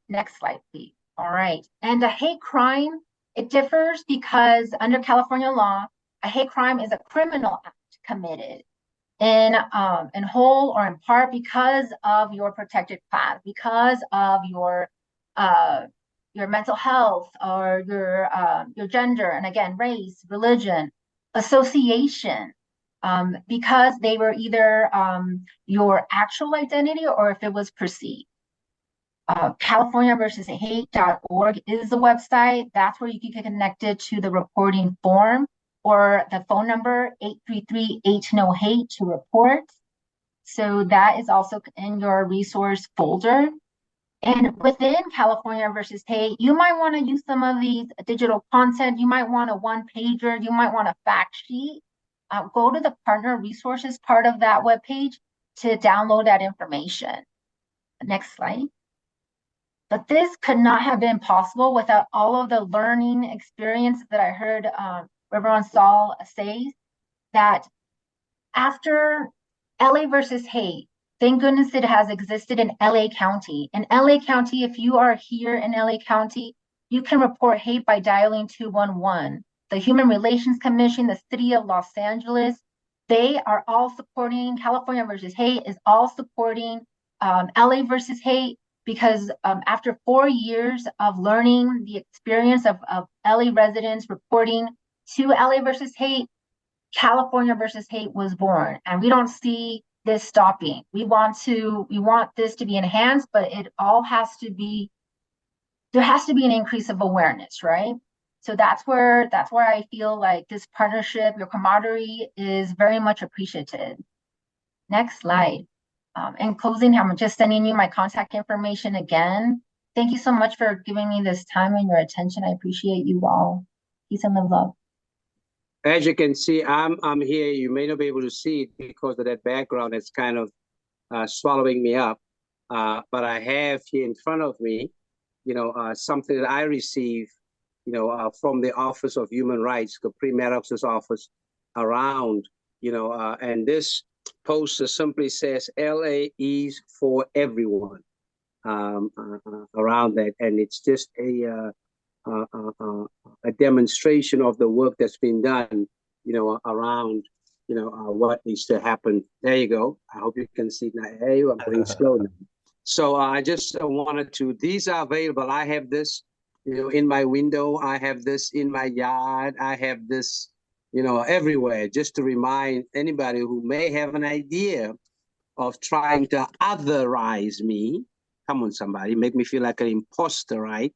Next slide, please. All right. And a hate crime, it differs because under California law, a hate crime is a criminal act committed in whole or in part because of your protected class, because of your mental health or your gender, and again, race, religion, association, because they were either your actual identity or if it was perceived. CaliforniaVersusHate.org is the website. That's where you can get connected to the reporting form or the phone number 833-8-NO-HATE to report. So that is also in your resource folder. And within California versus Hate, you might want to use some of these digital content. You might want a one-pager. You might want a fact sheet. Go to the partner resources part of that webpage to download that information. Next slide. But this could not have been possible without all of the learning experience that I heard Reverend Saul say, that after LA versus Hate, thank goodness it has existed in LA County. In LA County, if you are here in LA County, you can report hate by dialing 211. The Human Relations Commission, the City of Los Angeles, they are all supporting. California versus Hate is all supporting LA versus Hate, because after 4 years of learning the experience of LA residents reporting to LA versus Hate, California versus Hate was born, and we don't see this stopping. We want this to be enhanced, but it all has to be, there has to be an increase of awareness, right? So that's where I feel like this partnership, your camaraderie, is very much appreciated. Next slide. In closing, I'm just sending you my contact information again. Thank you so much for giving me this time and your attention. I appreciate you all. Peace and love. As you can see, I'm here. You may not be able to see it because of that background. It's kind of swallowing me up. But I have here in front of me, something that I received, from the Office of Human Rights, the Pre-Maddox's office around, and this poster simply says LA is for everyone around that. And it's just a demonstration of the work that's been done, around, what needs to happen. There you go. I hope you can see now. Hey, I'm going slow now. So I just wanted to, these are available. I have this, in my window. I have this in my yard. I have this, everywhere, just to remind anybody who may have an idea of trying to otherize me. Come on, somebody, make me feel like an imposter, right?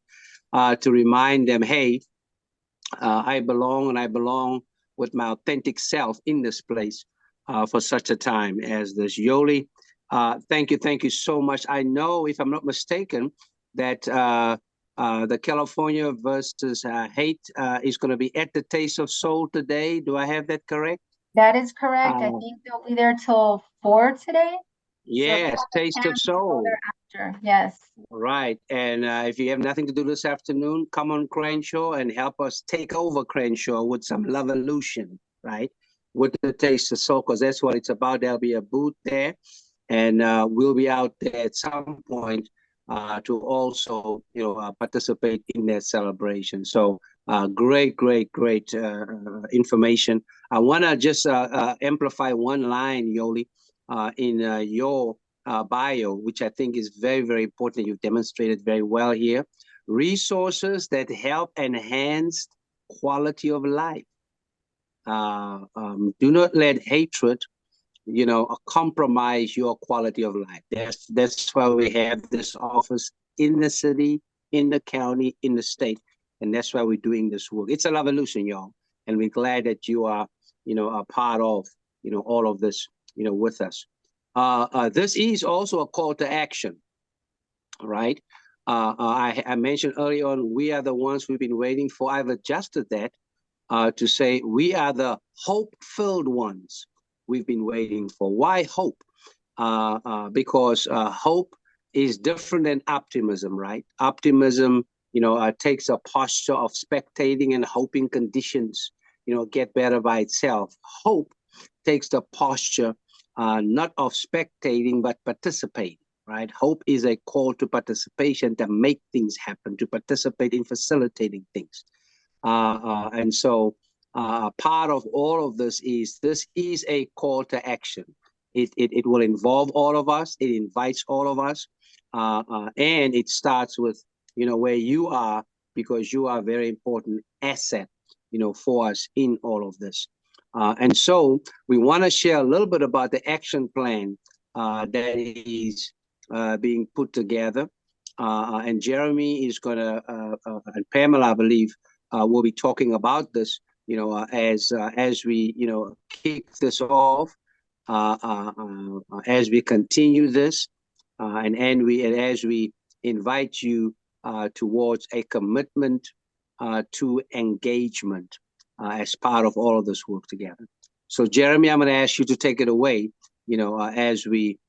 To remind them, hey, I belong, and I belong with my authentic self in this place for such a time as this. Yoli, thank you so much. I know, if I'm not mistaken, that the California versus Hate is going to be at the Taste of Soul today. Do I have that correct? That is correct. I think they'll be there till 4 today. Yes, so Taste of Soul. Yes. Right. And if you have nothing to do this afternoon, come on Crenshaw and help us take over Crenshaw with some Lovolution, right? With the Taste of Soul, because that's what it's about. There'll be a booth there, and we'll be out there at some point to also, participate in that celebration. So great information. I want to just amplify one line, Yoli, in your bio, which I think is very, very important. You've demonstrated very well here. Resources that help enhance quality of life. Do not let hatred, compromise your quality of life. That's why we have this office in the city, in the county, in the state, and that's why we're doing this work. It's a revolution, y'all, and we're glad that you are, a part of, all of this, with us. This is also a call to action, right? I mentioned earlier on, we are the ones we've been waiting for. I've adjusted that to say we are the hope-filled ones we've been waiting for. Why hope? Because hope is different than optimism, right? Optimism, takes a posture of spectating and hoping conditions, get better by itself. Hope takes the posture not of spectating, but participating, right? Hope is a call to participation, to make things happen, to participate in facilitating things. And so part of all of this is a call to action. It will involve all of us. It invites all of us. And it starts with, where you are, because you are a very important asset, for us in all of this. And so we want to share a little bit about the action plan that is being put together. And Jeremy is going to, and Pamela, I believe, will be talking about this, as we, kick this off, as we continue this, and as we invite you towards a commitment to engagement as part of all of this work together. So Jeremy, I'm going to ask you to take it away, as we,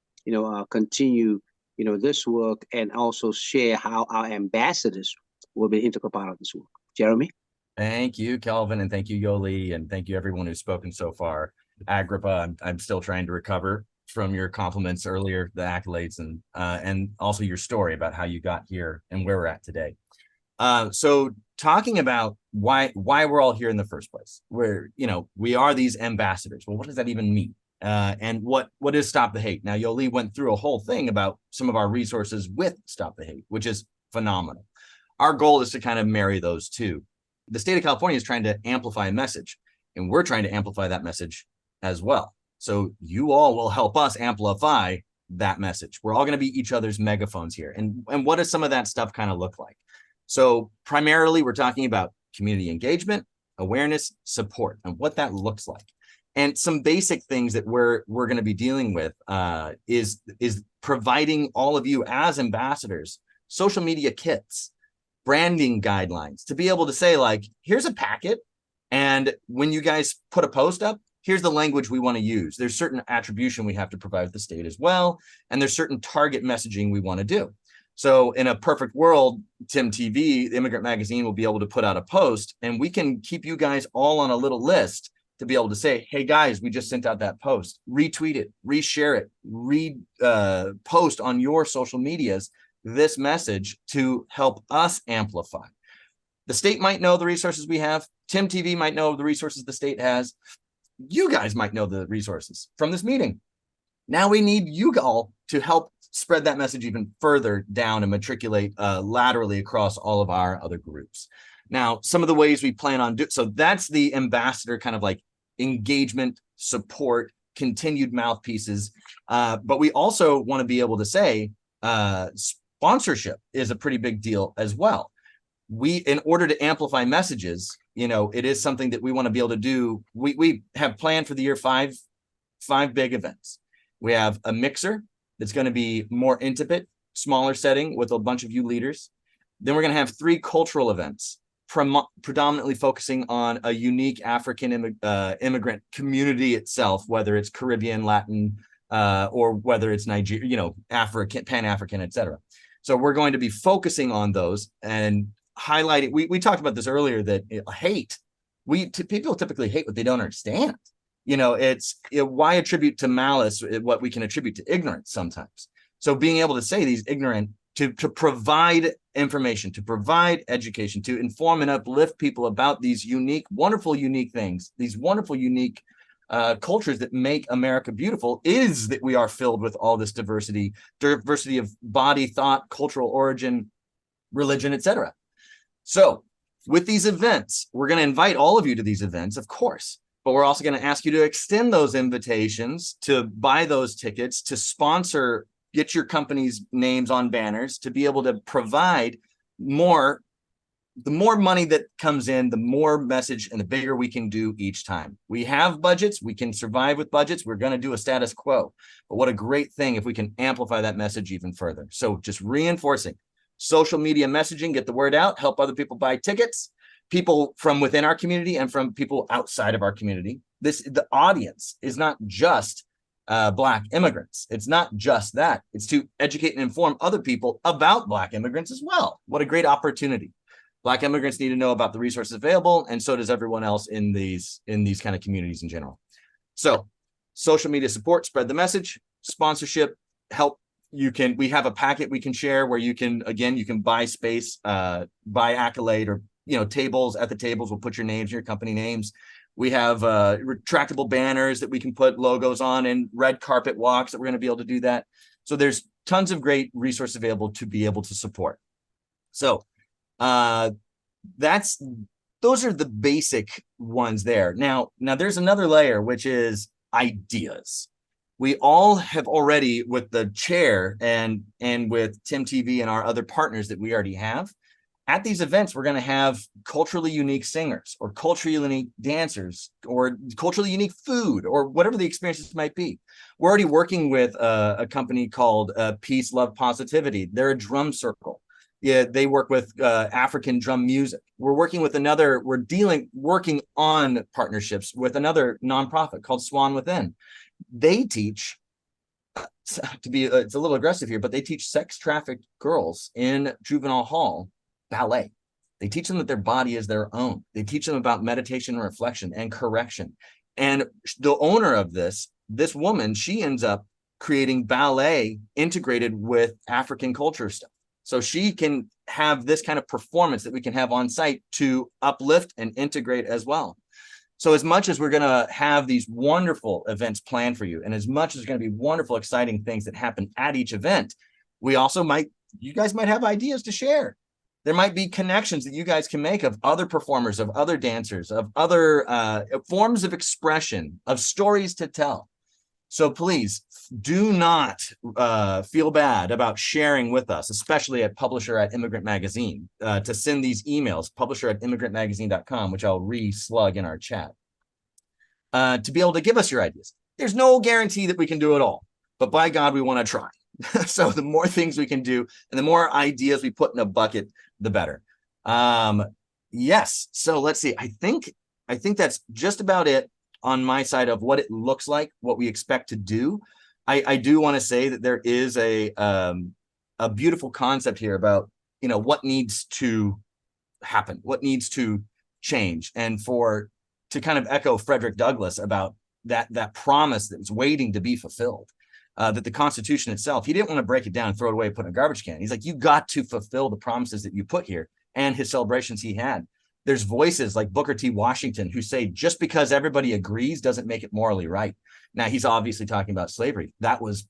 continue, this work, and also share how our ambassadors will be an integral part of this work. Jeremy? Thank you, Kelvin, and thank you, Yoli, and thank you everyone who's spoken so far. Agrippa, I'm still trying to recover from your compliments earlier, the accolades, and also your story about how you got here and where we're at today. So talking about why we're all here in the first place, where, we are these ambassadors. Well, what does that even mean? And what is Stop the Hate? Now, Yoli went through a whole thing about some of our resources with Stop the Hate, which is phenomenal. Our goal is to kind of marry those two. The state of California is trying to amplify a message, and we're trying to amplify that message as well. So you all will help us amplify that message. We're all going to be each other's megaphones here. And what does some of that stuff kind of look like? So primarily, we're talking about community engagement, awareness, support, and what that looks like. And some basic things that we're going to be dealing with is providing all of you as ambassadors social media kits, branding guidelines to be able to say, like, here's a packet, and when you guys put a post up, here's the language we want to use. There's certain attribution we have to provide the state as well, and there's certain target messaging we want to do. So in a perfect world, TIMTV, the Immigrant Magazine, will be able to put out a post, and we can keep you guys all on a little list to be able to say, hey guys, we just sent out that post, retweet it, reshare it, post on your social medias this message to help us amplify. The state might know the resources we have. TIMTV might know the resources the state has. You guys might know the resources from this meeting. Now we need you all to help spread that message even further down and matriculate laterally across all of our other groups. Now, some of the ways we plan on doing, so that's the ambassador kind of like engagement, support, continued mouthpieces. But we also want to be able to say sponsorship is a pretty big deal as well. In order to amplify messages, it is something that we want to be able to do. We have planned for the year five big events. We have a mixer that's going to be more intimate, smaller setting with a bunch of you leaders. Then we're going to have 3 cultural events, predominantly focusing on a unique African immigrant community itself, whether it's Caribbean, Latin, or whether it's Nigeria, African, Pan-African, etc. So we're going to be focusing on those and highlighting. We talked about this earlier, that hate. People typically hate what they don't understand. Why attribute to malice what we can attribute to ignorance sometimes. So being able to say these ignorant, to provide information, to provide education, to inform and uplift people about these unique, wonderful, unique things, these wonderful, unique cultures that make America beautiful, is that we are filled with all this diversity of body, thought, cultural origin, religion, etc. So with these events, we're going to invite all of you to these events, of course, but we're also going to ask you to extend those invitations, to buy those tickets, to sponsor, get your company's names on banners, to be able to provide more. The more money that comes in, the more message and the bigger we can do each time. We have budgets. We can survive with budgets. We're going to do a status quo. But what a great thing if we can amplify that message even further. So just reinforcing social media messaging, get the word out, help other people buy tickets, people from within our community and from people outside of our community. The audience is not just Black immigrants. It's not just that. It's to educate and inform other people about Black immigrants as well. What a great opportunity. Black immigrants need to know about the resources available, and so does everyone else in these kind of communities in general. So social media support, spread the message, sponsorship, help. We have a packet we can share where you can buy space, buy accolade, or tables. At the tables, we'll put your names, your company names. We have retractable banners that we can put logos on, and red carpet walks that we're going to be able to do that. So there's tons of great resources available to be able to support. So those are the basic ones there. Now there's another layer, which is ideas. We all have already, with the chair and with TIMTV and our other partners that we already have, at these events, we're going to have culturally unique singers or culturally unique dancers or culturally unique food or whatever the experiences might be. We're already working with a company called Peace, Love, Positivity. They're a drum circle. Yeah, they work with African drum music. We're working on partnerships with another nonprofit called Swan Within. They teach, it's a little aggressive here, but they teach sex-trafficked girls in juvenile hall ballet. They teach them that their body is their own. They teach them about meditation and reflection and correction. And the owner of this woman, she ends up creating ballet integrated with African culture stuff. So she can have this kind of performance that we can have on site to uplift and integrate as well. So as much as we're going to have these wonderful events planned for you, and as much as there's going to be wonderful, exciting things that happen at each event, we also you guys might have ideas to share. There might be connections that you guys can make of other performers, of other dancers, of other forms of expression, of stories to tell. So please do not feel bad about sharing with us, especially at publisher@Immigrant Magazine, to send these emails, publisher@immigrantmagazine.com, which I'll re-slug in our chat, to be able to give us your ideas. There's no guarantee that we can do it all, but by God, we want to try. So the more things we can do and the more ideas we put in a bucket, the better. Yes. So let's see. I think that's just about it on my side of what it looks like, what we expect to do. I do want to say that there is a beautiful concept here about, what needs to happen, what needs to change. And to kind of echo Frederick Douglass about that promise that was waiting to be fulfilled, that the Constitution itself, he didn't want to break it down, throw it away, put in a garbage can. He's like, you got to fulfill the promises that you put here, and his celebrations he had. There's voices like Booker T. Washington who say just because everybody agrees doesn't make it morally right. Now, he's obviously talking about slavery. That was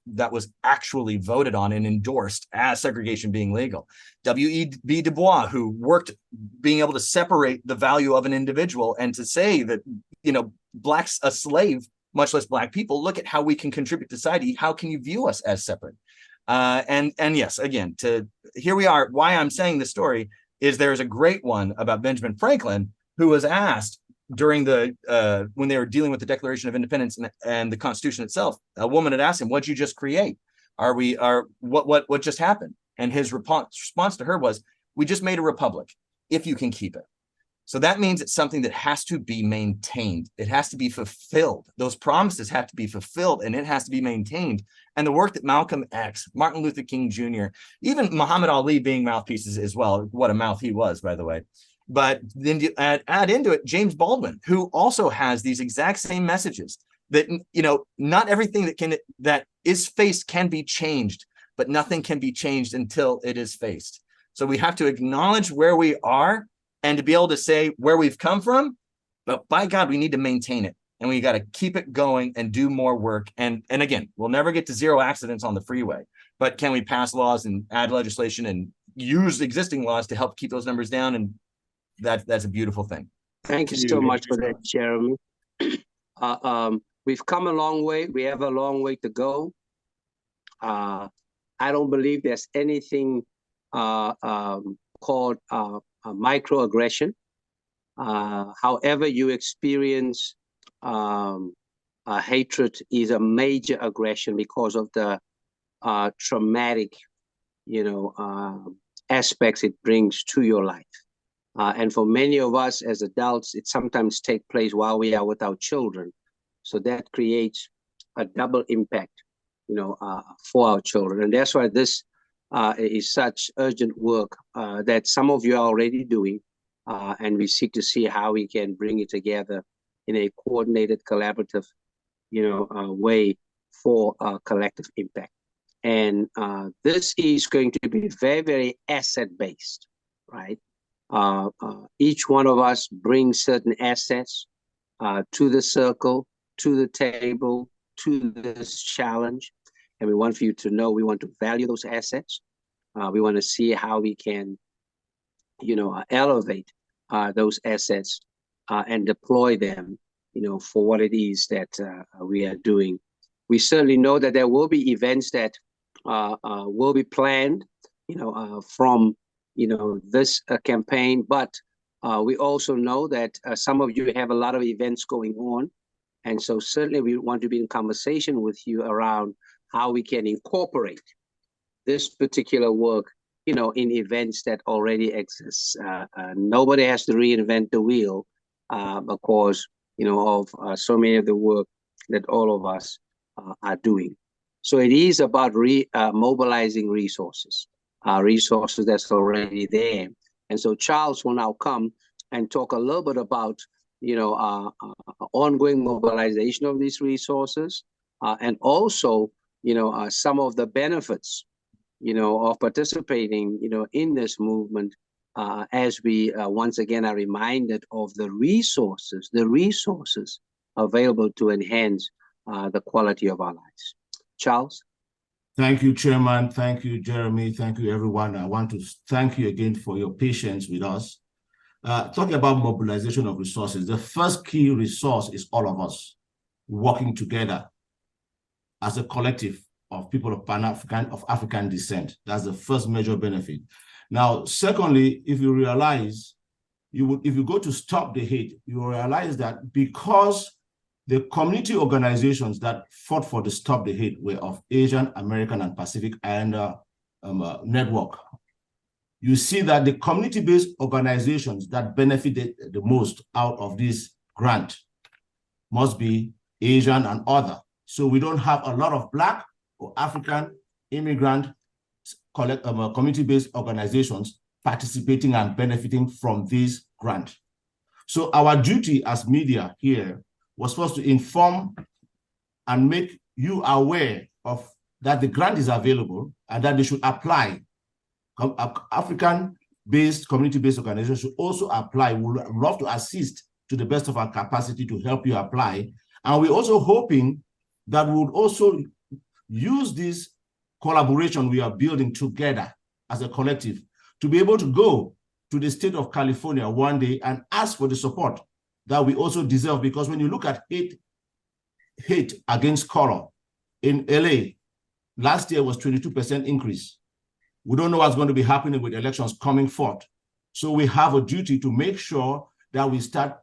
actually voted on and endorsed as segregation being legal. W.E.B. Du Bois, who worked being able to separate the value of an individual and to say that, blacks, a slave, much less black people, look at how we can contribute to society. How can you view us as separate? And yes, again, here we are. Why I'm saying this story is there's a great one about Benjamin Franklin, who was asked during when they were dealing with the Declaration of Independence and the Constitution itself. A woman had asked him, "What'd you just create? What just happened?" And his response to her was, "We just made a republic, if you can keep it." So that means it's something that has to be maintained. It has to be fulfilled. Those promises have to be fulfilled, and it has to be maintained. And the work that Malcolm X, Martin Luther King Jr., even Muhammad Ali being mouthpieces as well. What a mouth he was, by the way. But then you add into it James Baldwin, who also has these exact same messages that, not everything that is faced can be changed, but nothing can be changed until it is faced. So we have to acknowledge where we are and to be able to say where we've come from, but by God, we need to maintain it. And we got to keep it going and do more work. And again, we'll never get to zero accidents on the freeway, but can we pass laws and add legislation and use existing laws to help keep those numbers down? And that's a beautiful thing. Thank you so much for that, Jeremy. We've come a long way. We have a long way to go. I don't believe there's anything called microaggression. However you experience hatred is a major aggression because of the traumatic, aspects it brings to your life. And for many of us as adults, it sometimes takes place while we are with our children. So that creates a double impact, for our children. And that's why this is such urgent work that some of you are already doing. And we seek to see how we can bring it together in a coordinated, collaborative, way for collective impact. And this is going to be very, very asset-based, right? Each one of us brings certain assets to the circle, to the table, to this challenge. And we want for you to know we want to value those assets. We want to see how we can, elevate those assets and deploy them, for what it is that we are doing. We certainly know that there will be events that will be planned, from, this campaign, but we also know that some of you have a lot of events going on. And so certainly we want to be in conversation with you around how we can incorporate this particular work, in events that already exist. Nobody has to reinvent the wheel because, of so many of the work that all of us are doing. So it is about mobilizing resources that's already there. And so Charles will now come and talk a little bit about, ongoing mobilization of these resources and also, some of the benefits, of participating, in this movement as we once again are reminded of the resources available to enhance the quality of our lives. Charles? Thank you, Chairman. Thank you, Jeremy. Thank you, everyone. I want to thank you again for your patience with us. Talking about mobilization of resources, the first key resource is all of us working together as a collective of people of African descent. That's the first major benefit. Now, secondly, if you realize, if you go to Stop the Hate, you will realize that because the community organizations that fought for the Stop the Hate were of Asian, American, and Pacific Islander network, you see that the community-based organizations that benefited the most out of this grant must be Asian and other. So we don't have a lot of Black or African immigrant community-based organizations participating and benefiting from this grant. So our duty as media here was supposed to inform and make you aware of that the grant is available and that they should apply. African-based, community-based organizations should also apply. We would love to assist to the best of our capacity to help you apply. And we're also hoping that we would also use this collaboration we are building together as a collective to be able to go to the state of California one day and ask for the support that we also deserve. Because when you look at hate against color in LA, last year was 22% increase. We don't know what's going to be happening with elections coming forth. So we have a duty to make sure that we start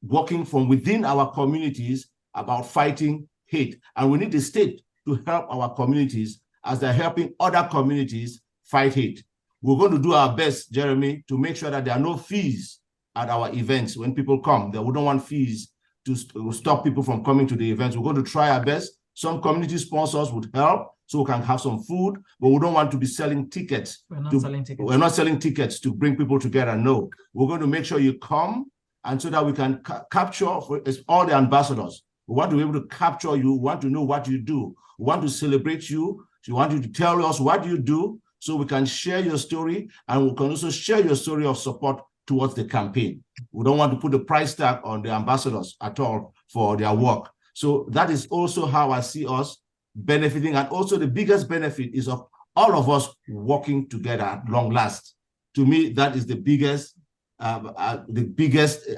working from within our communities about fighting hate. And we need the state to help our communities as they're helping other communities fight hate. We're going to do our best, Jeremy, to make sure that there are no fees at our events when people come. That we don't want fees to stop people from coming to the events. We're going to try our best. Some community sponsors would help so we can have some food, but we don't want to be selling tickets. We're not selling tickets to bring people together. No, we're going to make sure you come, and so that we can capture all the ambassadors. We want to be able to capture you. We want to know what you do. We want to celebrate you. We want you to tell us what you do so we can share your story, and we can also share your story of support towards the campaign. We don't want to put a price tag on the ambassadors at all for their work. So that is also how I see us benefiting. And also the biggest benefit is of all of us working together at long last. To me, that is the biggest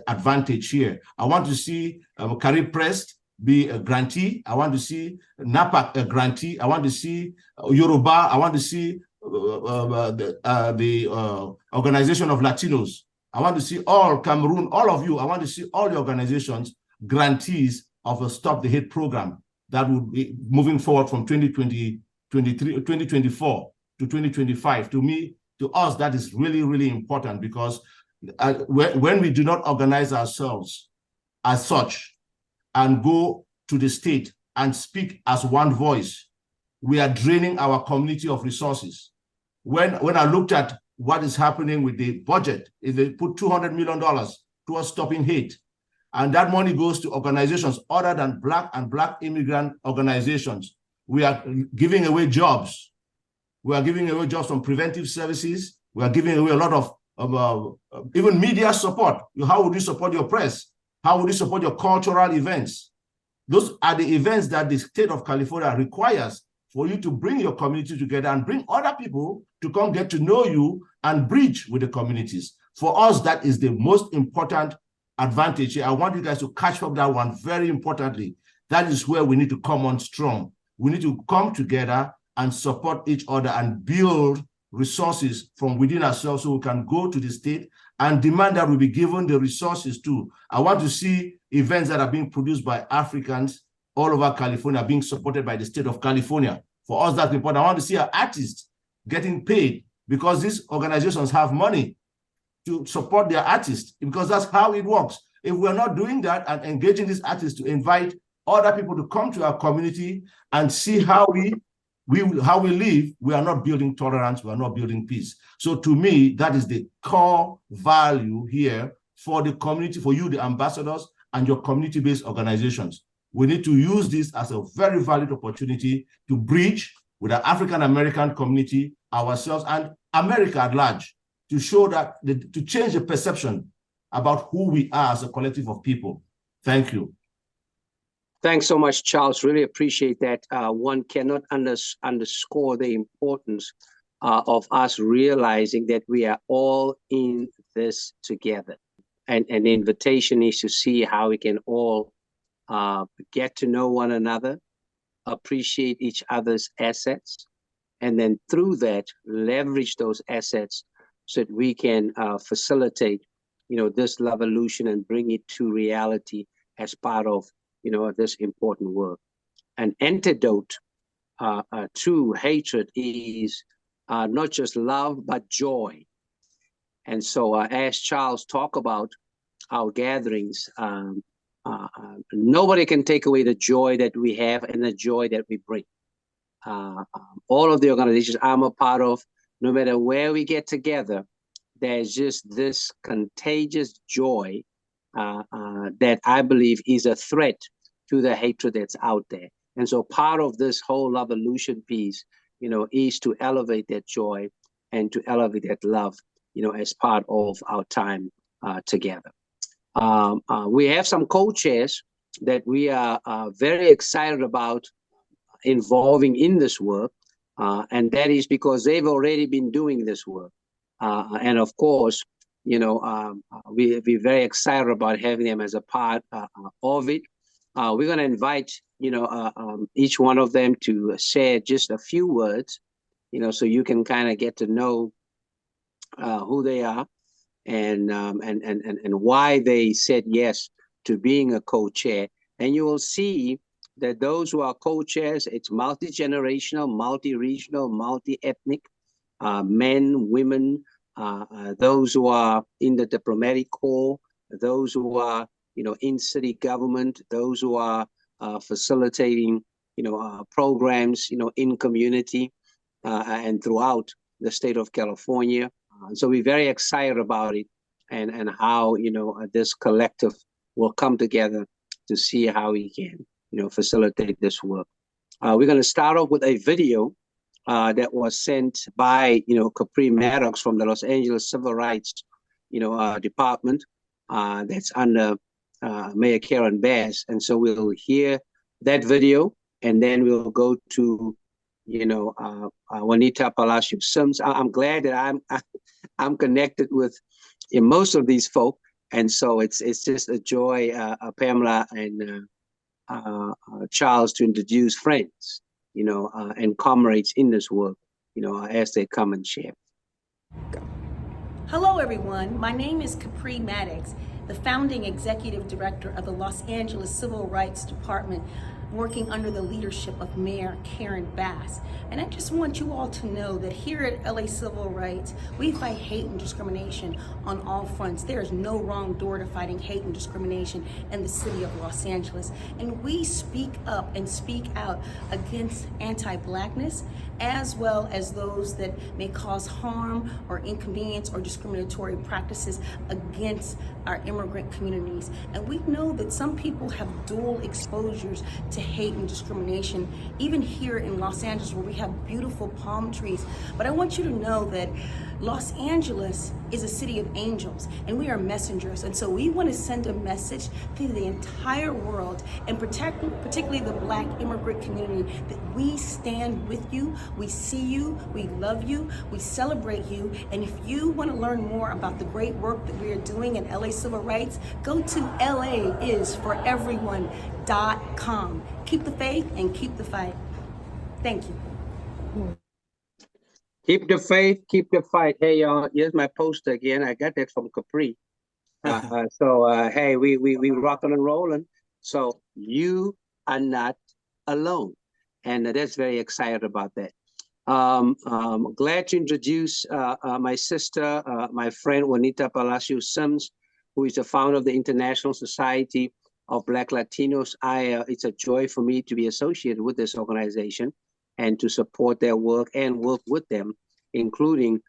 advantage here. I want to see Carib Prest be a grantee. I want to see NAPAC a grantee. I want to see Yoruba. I want to see the Organization of Latinos. I want to see all Cameroon, all of you. I want to see all the organizations grantees of a Stop the Hate program that will be moving forward from 2024 to 2025. To me, to us, that is really, really important, because when we do not organize ourselves as such and go to the state and speak as one voice, we are draining our community of resources. When I looked at what is happening with the budget, is they put $200 million towards stopping hate. And that money goes to organizations other than Black and Black immigrant organizations. We are giving away jobs. We are giving away jobs from preventive services. We are giving away a lot of even media support. How would you support your press? How would you support your cultural events? Those are the events that the state of California requires for you to bring your community together and bring other people to come get to know you and bridge with the communities. For us, that is the most important advantage here. I want you guys to catch up that one very importantly. That is where we need to come on strong. We need to come together and support each other and build resources from within ourselves so we can go to the state and demand that we be given the resources too. I want to see events that are being produced by Africans all over California being supported by the state of California. For us, that's important. I want to see our artists getting paid, because these organizations have money to support their artists, because that's how it works. If we're not doing that and engaging these artists to invite other people to come to our community and see how we live, we are not building tolerance, we are not building peace. So to me, that is the core value here for the community, for you, the ambassadors, and your community-based organizations. We need to use this as a very valid opportunity to bridge with the African-American community, ourselves, and America at large. to show that, to change the perception about who we are as a collective of people. Thank you. Thanks so much, Charles. Really appreciate that. One cannot underscore the importance of us realizing that we are all in this together. And the invitation is to see how we can all get to know one another, appreciate each other's assets, and then through that, leverage those assets so that we can facilitate, this evolution and bring it to reality as part of, this important work. An antidote to hatred is not just love, but joy. And so as Charles talked about our gatherings, nobody can take away the joy that we have and the joy that we bring. All of the organizations I'm a part of, no matter where we get together, there's just this contagious joy that I believe is a threat to the hatred that's out there. And so part of this whole evolution piece, is to elevate that joy and to elevate that love, as part of our time together. We have some co-chairs that we are very excited about involving in this work, and that is because they've already been doing this work. And of course, we're very excited about having them as a part of it. We're going to invite, each one of them to share just a few words, so you can kind of get to know who they are and why they said yes to being a co-chair. And you will see that those who are co-chairs, it's multi-generational, multi-regional, multi-ethnic, men, women, those who are in the diplomatic corps, those who are, in city government, those who are facilitating, programs, in community and throughout the state of California. So we're very excited about it and how, this collective will come together to see how we can, facilitate this work. We're going to start off with a video that was sent by, Capri Maddox from the Los Angeles Civil Rights, Department that's under Mayor Karen Bass. And so we'll hear that video and then we'll go to, Juanita Palacio Sims. I'm glad that I'm connected with most of these folk. And so it's just a joy, Pamela and Charles, to introduce friends, and comrades in this work, as they come and share. Hello, everyone. My name is Capri Maddox, the founding executive director of the Los Angeles Civil Rights Department, working under the leadership of Mayor Karen Bass. And I just want you all to know that here at LA Civil Rights, we fight hate and discrimination on all fronts. There is no wrong door to fighting hate and discrimination in the city of Los Angeles. And we speak up and speak out against anti-Blackness, as well as those that may cause harm or inconvenience or discriminatory practices against our immigrant communities. And we know that some people have dual exposures to hate and discrimination, even here in Los Angeles, where we have beautiful palm trees. But I want you to know that Los Angeles is a city of angels, and we are messengers. And so we want to send a message to the entire world, and particularly the Black immigrant community, that we stand with you, we see you, we love you, we celebrate you. And if you want to learn more about the great work that we are doing in LA Civil Rights, go to laisforeveryone.com. Keep the faith and keep the fight. Thank you. Keep the faith, keep the fight. Hey, y'all, here's my poster again. I got that from Capri. Hey, we rocking and rolling. So you are not alone. And that's very excited about that. I'm glad to introduce my sister, my friend, Juanita Palacio Sims, who is the founder of the International Society of Black Latinos. It's a joy for me to be associated with this organization and to support their work and work with them, including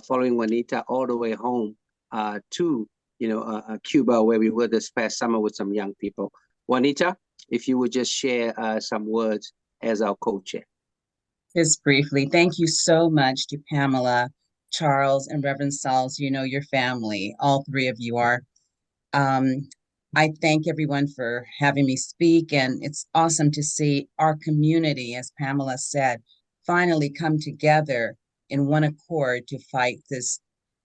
following Juanita all the way home to Cuba, where we were this past summer with some young people. Juanita, if you would just share some words as our co-chair. Just briefly, thank you so much to Pamela Charles and Reverend Sauls, you know your family. All three of you are. I thank everyone for having me speak, and it's awesome to see our community, as Pamela said, finally come together in one accord to fight this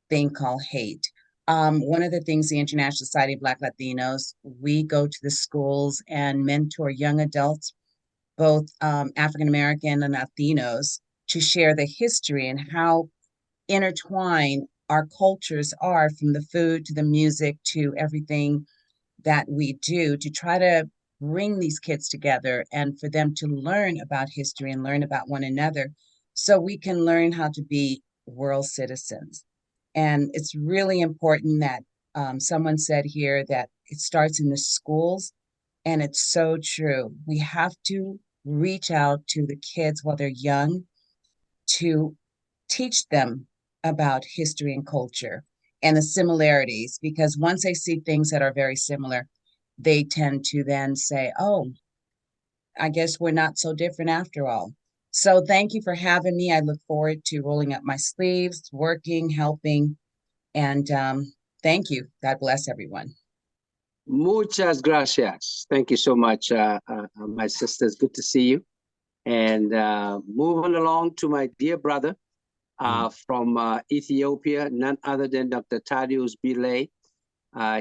thing called hate. One of the things the International Society of Black Latinos, we go to the schools and mentor young adults, both African American and Latinos, to share the history and how intertwined our cultures are, from the food to the music to everything that we do, to try to bring these kids together and for them to learn about history and learn about one another so we can learn how to be world citizens. And it's really important that someone said here that it starts in the schools, and it's so true. We have to reach out to the kids while they're young to teach them about history and culture and the similarities, because once they see things that are very similar, they tend to then say, oh, I guess we're not so different after all. So thank you for having me. I look forward to rolling up my sleeves, working, helping, and thank you. God bless everyone. Muchas gracias. Thank you so much, my sisters. Good to see you. And moving along to my dear brother, from Ethiopia, none other than Dr. Thaddeus Bilay.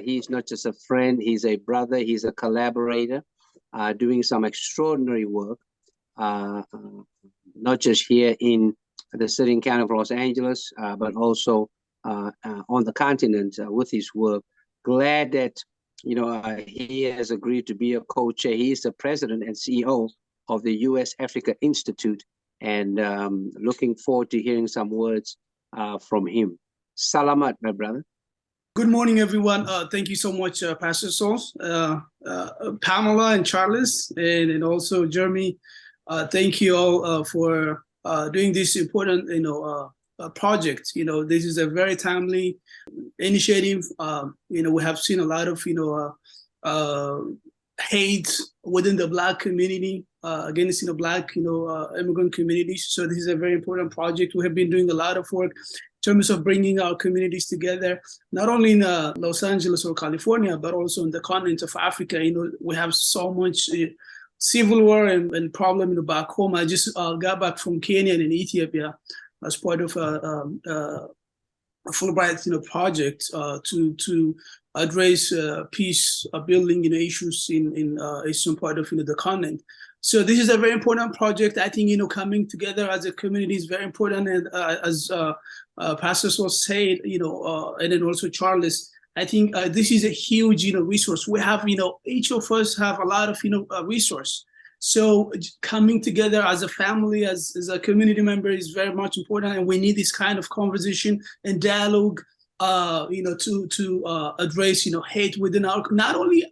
He's not just a friend, he's a brother, he's a collaborator, doing some extraordinary work, not just here in the city and county of Los Angeles, but also on the continent with his work. Glad that he has agreed to be a co-chair. He is the president and CEO of the U.S. Africa Institute, and looking forward to hearing some words from him. Salamat, my brother. Good morning, everyone. Thank you so much, Pastor Sauls, Pamela and Charles, and also Jeremy. Thank you all for doing this important, project. This is a very timely initiative. We have seen a lot of, hate within the Black community against Black immigrant communities. So this is a very important project. We have been doing a lot of work in terms of bringing our communities together, not only in Los Angeles or California, but also in the continent of Africa. We have so much civil war and problem back home. I just got back from Kenya and Ethiopia as part of a Fulbright project to address peace building passes in eastern part of the continent. So this is a very important project. I think coming together as a community is very important, and as Pastor was said, and then also Charles, I think this is a huge resource. We have each of us have a lot of resource. So coming together as a family, as a community member is very much important, and we need this kind of conversation and dialogue, to address hate within our, not only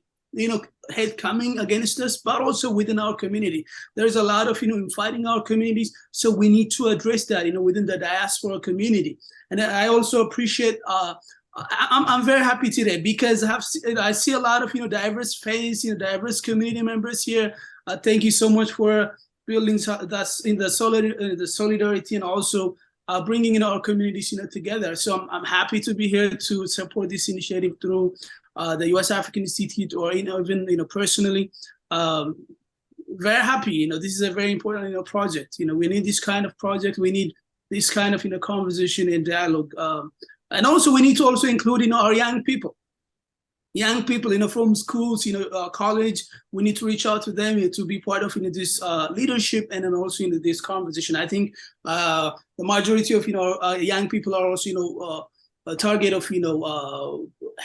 hate coming against us, but also within our community. There's a lot of fighting our communities, so we need to address that within the diaspora community. And I also appreciate. I'm very happy today because I see a lot of diverse faces, diverse community members here. Thank you so much for building that's in the solidarity and also bringing our communities together. So I'm happy to be here to support this initiative through the U.S. African Institute, or even personally. Very happy. This is a very important project. We need this kind of project. We need this kind of conversation and dialogue. And also we need to also include our young people. Young people, from schools, college, we need to reach out to them to be part of this leadership, and then also this conversation. I think the majority of young people are also a target of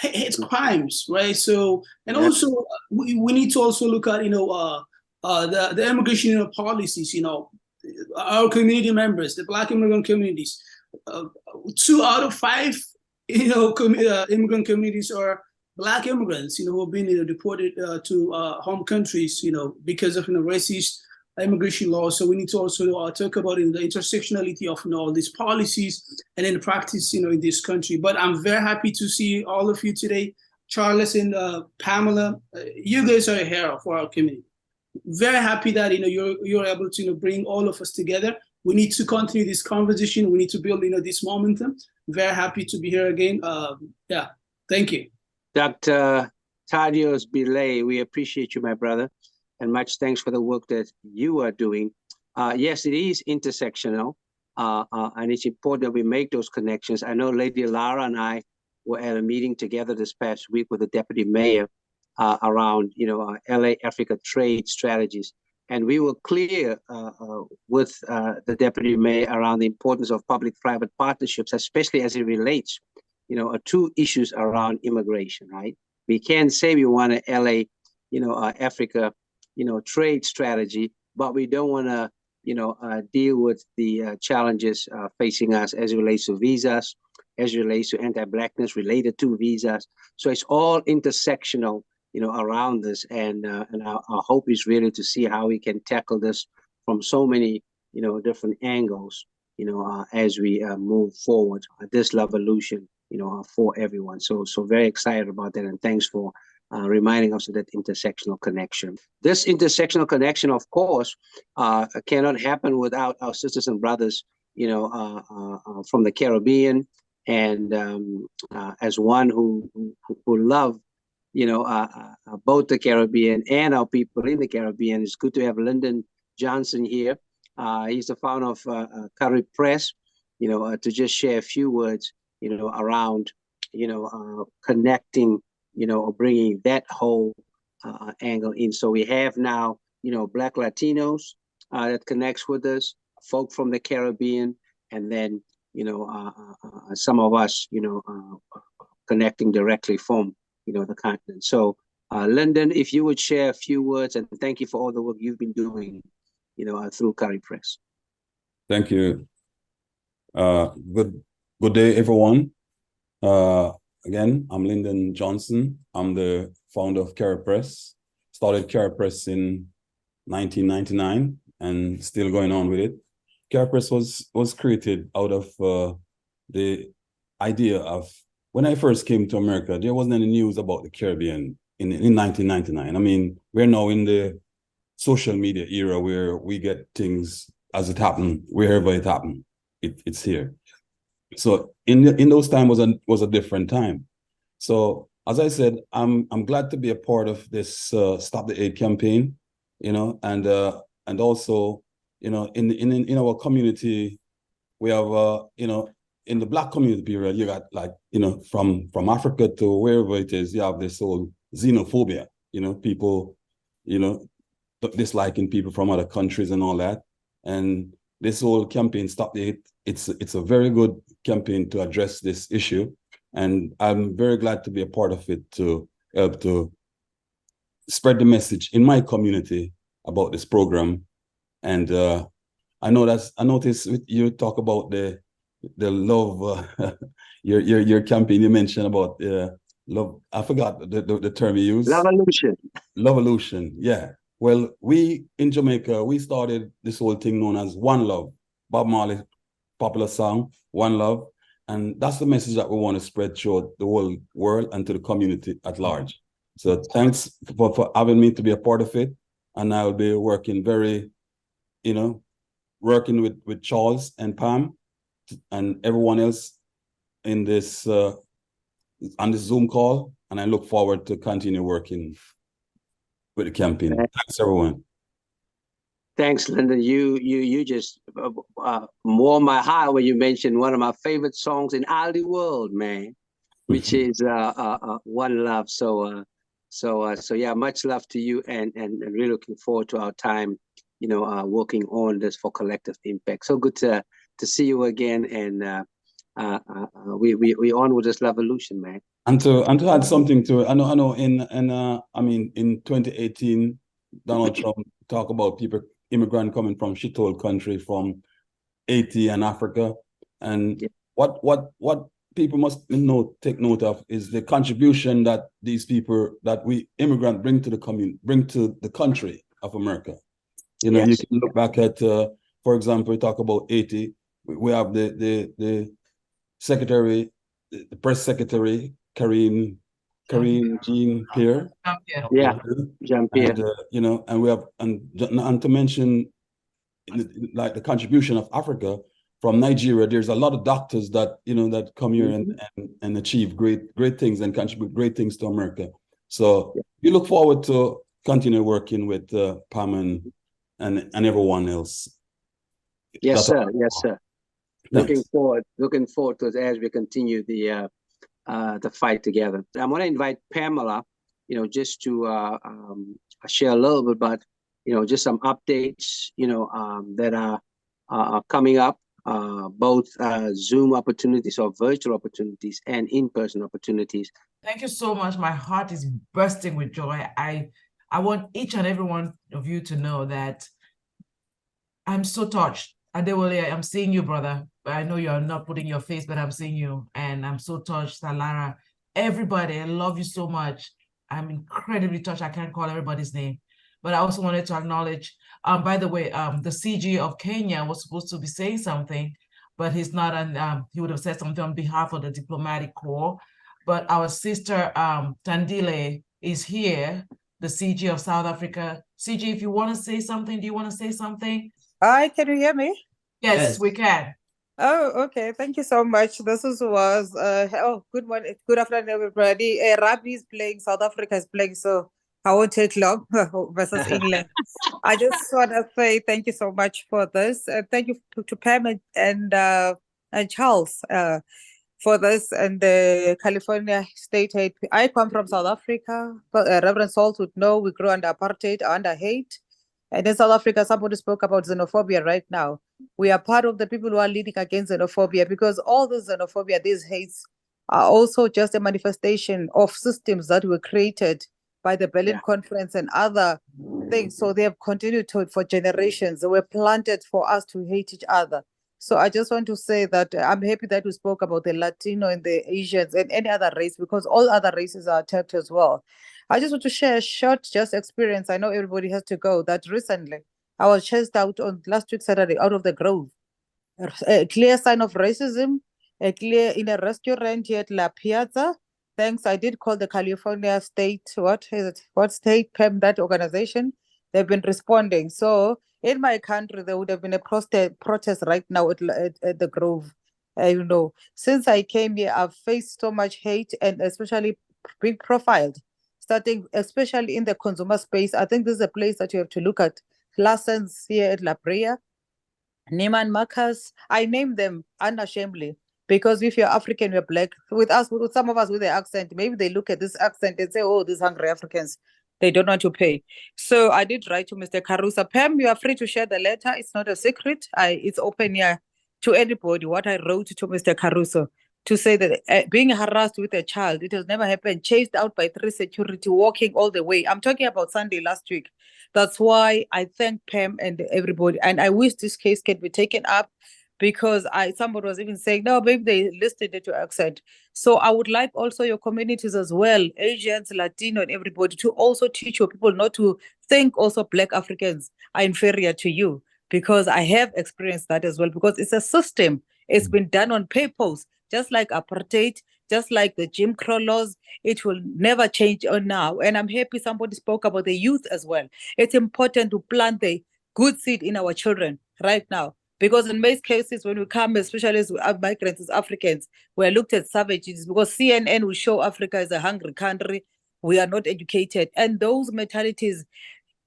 hate crimes, right? So, and also we need to also look at the immigration policies. Our community members, the Black immigrant communities, 2 out of 5 immigrant communities are Black immigrants, who have been deported to home countries, because of racist immigration laws. So we need to also talk about the intersectionality of all these policies and then practice, in this country. But I'm very happy to see all of you today, Charles and Pamela. You guys are a hero for our community. Very happy that you're able to bring all of us together. we need to continue this conversation. We need to build, this momentum. Very happy to be here again. Yeah, thank you. Dr. Thaddeus Belay, we appreciate you, my brother, and much thanks for the work that you are doing. Yes, it is intersectional, and it's important that we make those connections. I know Lady Lara and I were at a meeting together this past week with the deputy mayor around, LA Africa trade strategies. And we were clear with the deputy mayor around the importance of public-private partnerships, especially as it relates, to issues around immigration, right? We can't say we want a LA, Africa, trade strategy, but we don't want to, deal with the challenges facing us as it relates to visas, as it relates to anti-Blackness related to visas. So it's all intersectional, around this, and our hope is really to see how we can tackle this from so many, different angles, as we move forward this revolution, for everyone. So very excited about that, and thanks for reminding us of that intersectional connection. This intersectional connection, of course, cannot happen without our sisters and brothers, from the Caribbean, and as one who love, both the Caribbean and our people in the Caribbean. It's good to have Lyndon Johnson here. He's the founder of Curry Press, to just share a few words, around, connecting, or bringing that whole angle in. So we have now, Black Latinos that connects with us, folk from the Caribbean, and then, some of us, connecting directly from, the continent. So, Lyndon, if you would share a few words, and thank you for all the work you've been doing, through Curry Press. Thank you. Good day, everyone. Again, I'm Lyndon Johnson. I'm the founder of Curry Press. Started Curry Press in 1999 and still going on with it. Curry Press was created out of the idea of, when I first came to America, there wasn't any news about the Caribbean in 1999. I mean, we're now in the social media era where we get things as it happened, wherever it happened, it's here. So in those times was a different time. So as I said, I'm glad to be a part of this Stop the Hate campaign, and also, in our community, we have in the Black community period, you got from Africa to wherever it is, you have this whole xenophobia, people, disliking people from other countries and all that. And this whole campaign, Stop the Hate, it's a very good campaign to address this issue. And I'm very glad to be a part of it to help to spread the message in my community about this program. And I noticed you talk about the love, your campaign. You mentioned about love. I forgot the term you used. Revolution. Revolution. Yeah. Well, we in Jamaica, we started this whole thing known as One Love. Bob Marley, popular song, One Love. And that's the message that we want to spread throughout the whole world and to the community at large. So thanks for having me to be a part of it. And I will be working working with Charles and Pam and everyone else in this on this Zoom call, and I look forward to continue working with the campaign. Thanks, everyone. Thanks, Lyndon. You just warmed my heart when you mentioned one of my favorite songs in all the world, man, which is One Love. So yeah, much love to you, and really looking forward to our time, working on this for collective impact. So good to see you again, and we on with this revolution, man. And to add something to it, I know in 2018, Donald Trump talked about immigrant coming from shithole country from Haiti and Africa, and what people must take note of is the contribution that these people that we immigrant bring to the country of America. You can look back at, for example, we talk about Haiti. We have the secretary, the press secretary, Karine Jean-Pierre. Yeah, Jean-Pierre. And we have, and to mention like the contribution of Africa from Nigeria. There's a lot of doctors that, that come here and achieve great things and contribute great things to America. So we look forward to continue working with Pam and everyone else. Yes, sir. Yes, sir. Thanks. Looking forward to it as we continue the fight together. I want to invite Pamela, just to share a little bit about, just some updates, that are coming up, both Zoom opportunities or virtual opportunities and in-person opportunities. Thank you so much. My heart is bursting with joy. I want each and every one of you to know that I'm so touched. Adewale, I'm seeing you, brother. I know you're not putting your face, but I'm seeing you. And I'm so touched. Salara, everybody, I love you so much. I'm incredibly touched. I can't call everybody's name. But I also wanted to acknowledge, by the way, the CG of Kenya was supposed to be saying something, but he's not, and he would have said something on behalf of the diplomatic corps. But our sister Tandile is here, the CG of South Africa. CG, if you want to say something, do you want to say something? Hi, can you hear me? Yes, we can. Oh, okay. Thank you so much. Good morning. Good afternoon, everybody. Rugby is playing, South Africa is playing, so I won't take long versus England. I just want to say thank you so much for this. Thank you to Pam and Charles for this, and the California State Hate. I come from South Africa, but Reverend Salt would know we grew under apartheid, under hate. And in South Africa, somebody spoke about xenophobia right now. We are part of the people who are leading against xenophobia, because all this xenophobia, these hates, are also just a manifestation of systems that were created by the Berlin Conference and other things. So they have continued for generations. They were planted for us to hate each other. So I just want to say that I'm happy that we spoke about the Latino and the Asians and any other race, because all other races are attacked as well. I just want to share a short experience. I know everybody has to go. That recently I was chased out on last week Saturday out of the Grove. A clear sign of racism, in a restaurant here at La Piazza. Thanks. I did call the California State, what state, that organization. They've been responding. So in my country, there would have been a protest right now at the Grove. Since I came here, I've faced so much hate and especially being profiled, starting especially in the consumer space. I think this is a place that you have to look at. Lessons here at La Brea, Neiman Marcus, I name them unashamedly, because if you're African, you're Black. With some of us with the accent, maybe they look at this accent and say, oh, these hungry Africans, they don't want to pay. So I did write to Mr. Caruso. Pam, you are free to share the letter. It's not a secret. It's open here to anybody. What I wrote to Mr. Caruso, to say that being harassed with a child, it has never happened, chased out by 3 security, walking all the way. I'm talking about Sunday last week. That's why I thank Pam and everybody. And I wish this case can be taken up, because somebody was even saying, no, maybe they listed it to accent. So I would like also your communities as well, Asians, Latino, and everybody, to also teach your people not to think also Black Africans are inferior to you, because I have experienced that as well, because it's a system. It's been done on papers, just like apartheid, just like the Jim Crow laws. It will never change on now. And I'm happy somebody spoke about the youth as well. It's important to plant the good seed in our children right now, because in most cases, when we come, especially as migrants, as Africans, we're looked at savages, because CNN will show Africa as a hungry country. We are not educated. And those mentalities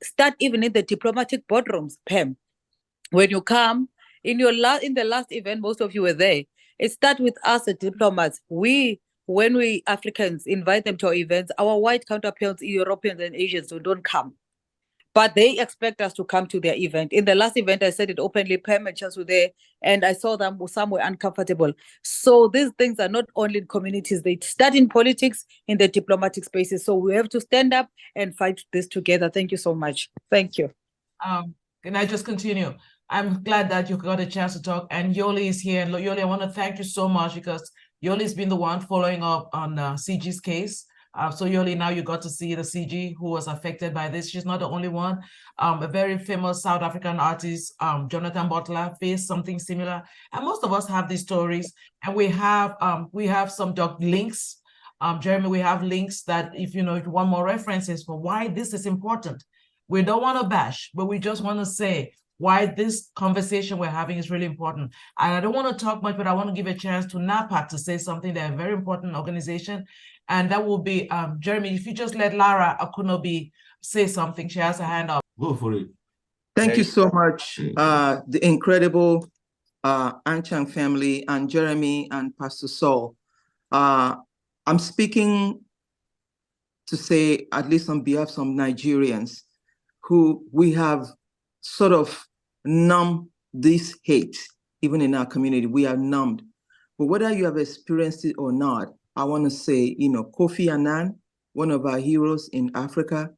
start even in the diplomatic boardrooms, Pam. When you come, in the last event, most of you were there. It starts with us as diplomats. When we Africans invite them to our events, our white counterparts, Europeans and Asians, don't come. But they expect us to come to their event. In the last event, I said it openly, Pam and Charles were there, and I saw them, some were uncomfortable. So these things are not only in communities, they start in politics, in the diplomatic spaces. So we have to stand up and fight this together. Thank you so much. Thank you. Can I just continue? I'm glad that you got a chance to talk, and Yoli is here. And Yoli, I want to thank you so much, because Yoli's been the one following up on CG's case. So Yoli, now you got to see the CG who was affected by this. She's not the only one. A very famous South African artist, Jonathan Butler, faced something similar. And most of us have these stories, and we have some links. Jeremy, we have links that if you want more references for why this is important. We don't want to bash, but we just want to say why this conversation we're having is really important. And I don't want to talk much, but I want to give a chance to NAPAC to say something. They're a very important organization. And that will be, Jeremy, if you just let Lara Akunobi say something. She has a hand up. Go for it. Thank you so much, the incredible Anchang family and Jeremy and Pastor Saul. I'm speaking to say, at least on behalf of some Nigerians, who we have sort of numbed this hate, even in our community, we are numbed. But whether you have experienced it or not, I want to say, Kofi Annan, one of our heroes in Africa,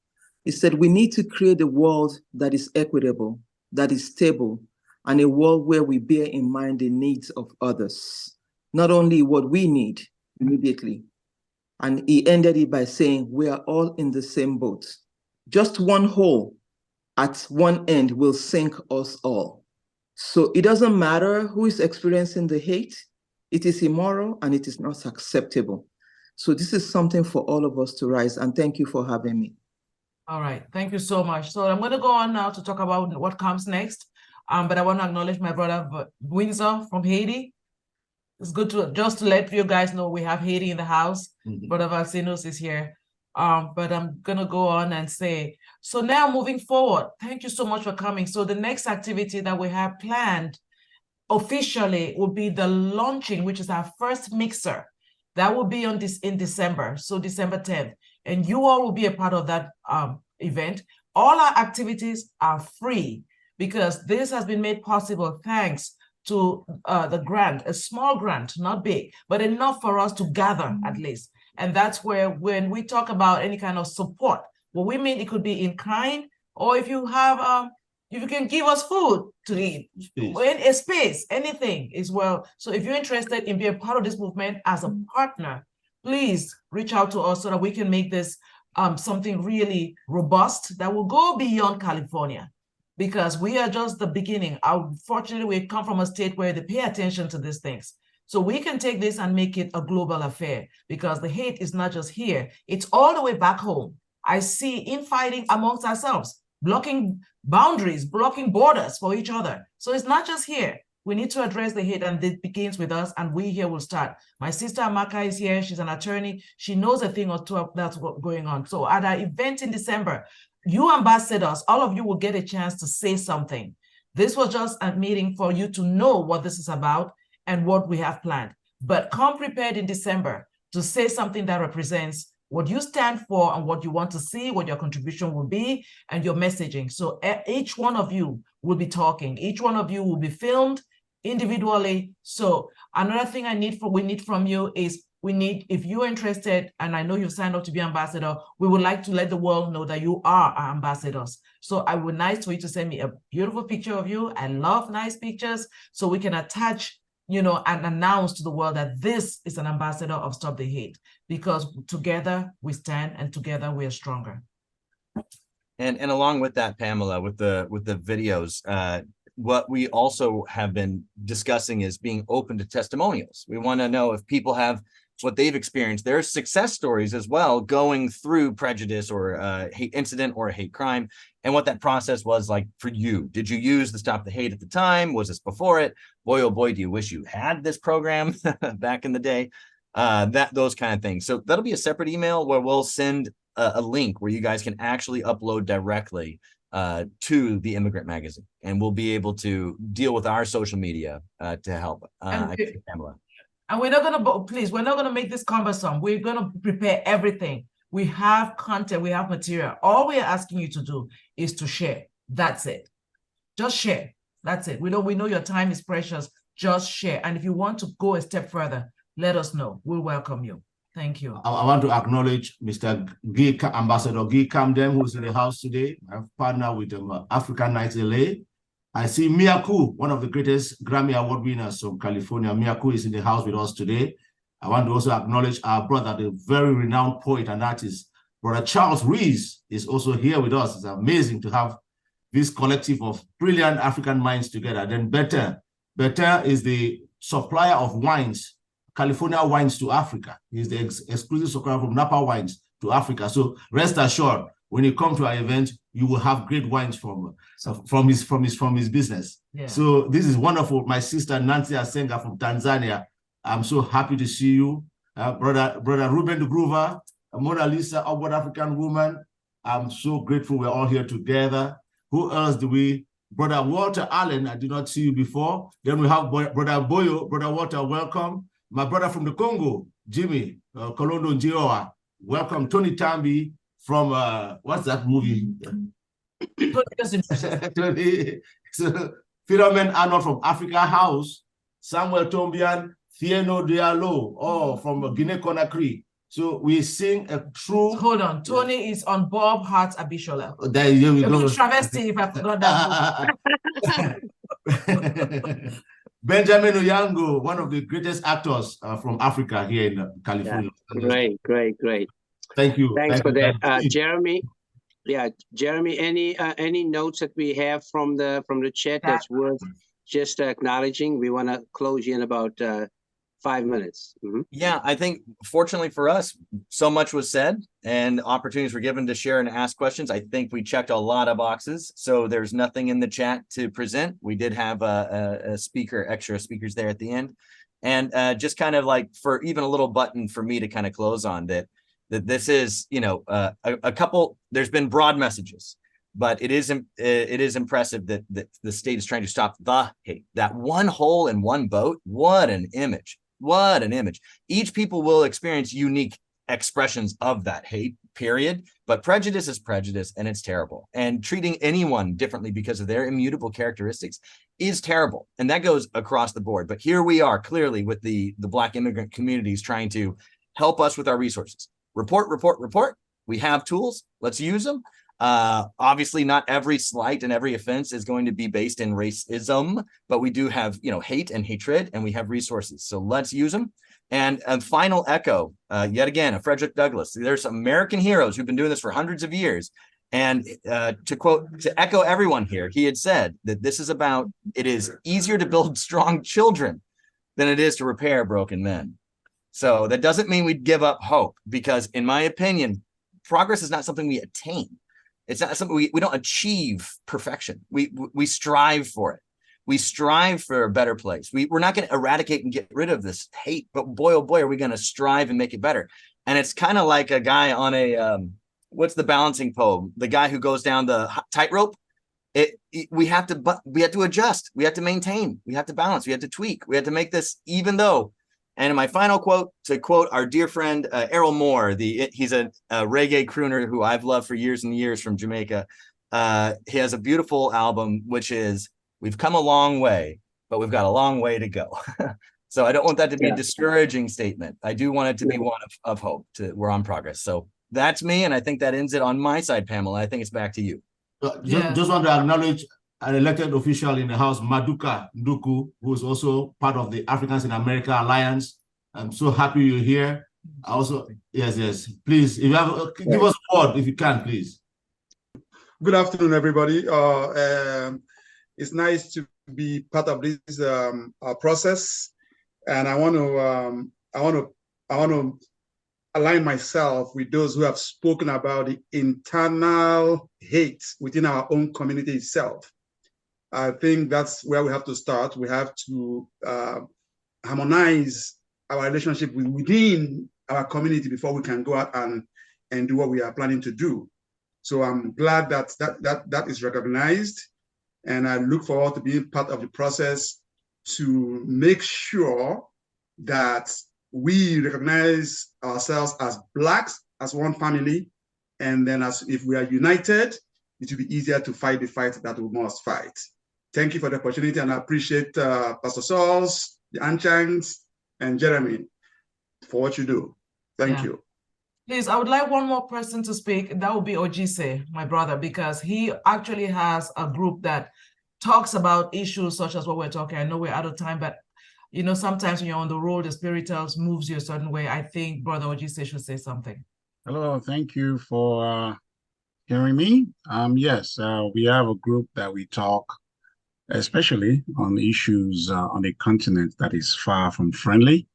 he said, we need to create a world that is equitable, that is stable, and a world where we bear in mind the needs of others, not only what we need immediately. And he ended it by saying, we are all in the same boat. Just one hole at one end will sink us all. So it doesn't matter who is experiencing the hate. It is immoral and it is not acceptable. So this is something for all of us to rise. And thank you for having me. All right, thank you so much. So I'm going to go on now to talk about what comes next. But I want to acknowledge my brother Windsor from Haiti. It's good to just to let you guys know we have Haiti in the house. Brother Valsinos is here. But I'm going to go on and say, so now moving forward, thank you so much for coming. So the next activity that we have planned officially will be the launching, which is our first mixer. That will be on in December, so December 10th. And you all will be a part of that event. All our activities are free because this has been made possible thanks to the grant, a small grant, not big, but enough for us to gather at least. And that's where when we talk about any kind of support, what we mean, it could be in kind, or if you have, if you can give us food to eat, or in a space, anything is well. So if you're interested in being a part of this movement as a partner, please reach out to us so that we can make this something really robust that will go beyond California, because we are just the beginning. Unfortunately, we come from a state where they pay attention to these things. So we can take this and make it a global affair, because the hate is not just here, it's all the way back home. I see infighting amongst ourselves, blocking boundaries, blocking borders for each other. So it's not just here. We need to address the hate, and it begins with us, and we here will start. My sister Amaka is here. She's an attorney. She knows a thing or two of that's what's going on. So at our event in December, you ambassadors, all of you will get a chance to say something. This was just a meeting for you to know what this is about and what we have planned. But come prepared in December to say something that represents what you stand for and what you want to see, what your contribution will be, and your messaging. So each one of you will be talking. Each one of you will be filmed individually. So another thing we need from you is if you're interested, and I know you've signed up to be ambassador, we would like to let the world know that you are our ambassadors. So I would nice for you to send me a beautiful picture of you. I love nice pictures, so we can attach, and announce to the world that this is an ambassador of Stop the Hate, because together we stand and together we are stronger. And along with that, Pamela, with the videos, what we also have been discussing is being open to testimonials. We want to know if people have what they've experienced, their success stories as well, going through prejudice or a hate incident or a hate crime, and what that process was like for you. Did you use the Stop the Hate at the time? Was this before it? Boy, oh boy, do you wish you had this program back in the day? Those kind of things. So that'll be a separate email where we'll send a link where you guys can actually upload directly to the Immigrant magazine, and we'll be able to deal with our social media to help. Pamela. And we're not going to make this cumbersome. We're going to prepare everything. We have content, we have material. All we are asking you to do is to share. That's it. Just share. That's it. We know your time is precious. Just share. And if you want to go a step further, let us know. We'll welcome you. Thank you. I want to acknowledge Mr. Ambassador Guy Camden, who's in the house today. I've partnered with African Nights LA. I see Miaku, one of the greatest Grammy Award winners from California. Miaku is in the house with us today. I want to also acknowledge our brother, the very renowned poet and artist, Brother Charles Rees, is also here with us. It's amazing to have this collective of brilliant African minds together. Then Better is the supplier of wines, California wines to Africa. He's the exclusive supplier from Napa Wines to Africa. So rest assured, when you come to our event, you will have great wines from his business. Yeah. So this is wonderful. My sister Nancy Asenga from Tanzania. I'm so happy to see you, brother Ruben de Groover, Mona Lisa, Upward African woman. I'm so grateful we're all here together. Who else do we? Brother Walter Allen, I did not see you before. Then we have Brother Boyo. Brother Walter, welcome. My brother from the Congo, Jimmy Kolondo Njioa, welcome. Tony Tambi from, what's that movie? Tony, Philomen Arnold from Africa House, Samuel Tombian, Thieno Diallo, all from Guinea-Conakry. So we sing a true. Hold on, Tony is on Bob Hart's Abishola. There you go. Travesty, if I forgot that. Benjamin Oyango, one of the greatest actors from Africa here in California. Yeah, great. Thank you. Thanks for that, Jeremy. Yeah, Jeremy. Any notes that we have from the chat that's worth just acknowledging? We want to close in about 5 minutes. Yeah, I think fortunately for us, so much was said and opportunities were given to share and ask questions. I think we checked a lot of boxes. So there's nothing in the chat to present. We did have extra speakers there at the end. And just kind of like for even a little button for me to kind of close on that this is, a couple, there's been broad messages, but it is impressive that the state is trying to stop the hate. That one hole in one boat, what an image. What an image. Each people will experience unique expressions of that hate, period. But prejudice is prejudice, and it's terrible. And treating anyone differently because of their immutable characteristics is terrible. And that goes across the board. But here we are clearly with the Black immigrant communities trying to help us with our resources. Report. We have tools. Let's use them. Obviously not every slight and every offense is going to be based in racism, but we do have, hate and hatred, and we have resources. So let's use them. And a final echo, yet again, of Frederick Douglass. There's American heroes who've been doing this for hundreds of years. And to echo everyone here, he had said that this is about, it is easier to build strong children than it is to repair broken men. So that doesn't mean we'd give up hope, because in my opinion, progress is not something we attain. It's not something we don't achieve perfection. We strive for it. We strive for a better place. We're not going to eradicate and get rid of this hate, but boy, oh boy, are we going to strive and make it better. And it's kind of like a guy on a, what's the balancing pole? The guy who goes down the tightrope. We have to adjust. We have to maintain. We have to balance. We have to tweak. We have to make this, even though. And in my final quote, to quote our dear friend Errol Moore, he's a reggae crooner who I've loved for years and years from Jamaica. He has a beautiful album, which is, we've come a long way, but we've got a long way to go. So I don't want that to be a discouraging statement. I do want it to be one of hope. We're on progress. So that's me. And I think that ends it on my side, Pamela. I think it's back to you. Just want to acknowledge an elected official in the House, Maduka Nduku, who is also part of the Africans in America Alliance. I'm so happy you're here. Also, yes. Please, if you have, give us a word if you can, please. Good afternoon, everybody. It's nice to be part of this process, and I want to align myself with those who have spoken about the internal hate within our own community itself. I think that's where we have to start. We have to harmonize our relationship within our community before we can go out and do what we are planning to do. So I'm glad that is recognized, and I look forward to being part of the process to make sure that we recognize ourselves as Blacks, as one family, and then if we are united, it will be easier to fight the fight that we must fight. Thank you for the opportunity, and I appreciate Pastor Sauls, the Anchangs, and Jeremy for what you do. Thank you. Please, I would like one more person to speak. That would be Ojise, my brother, because he actually has a group that talks about issues such as what we're talking. I know we're out of time, but sometimes when you're on the road, the spirit moves you a certain way. I think Brother Ojise should say something. Hello, thank you for hearing me. Yes, we have a group that we talk, especially on issues on a continent that is far from friendly.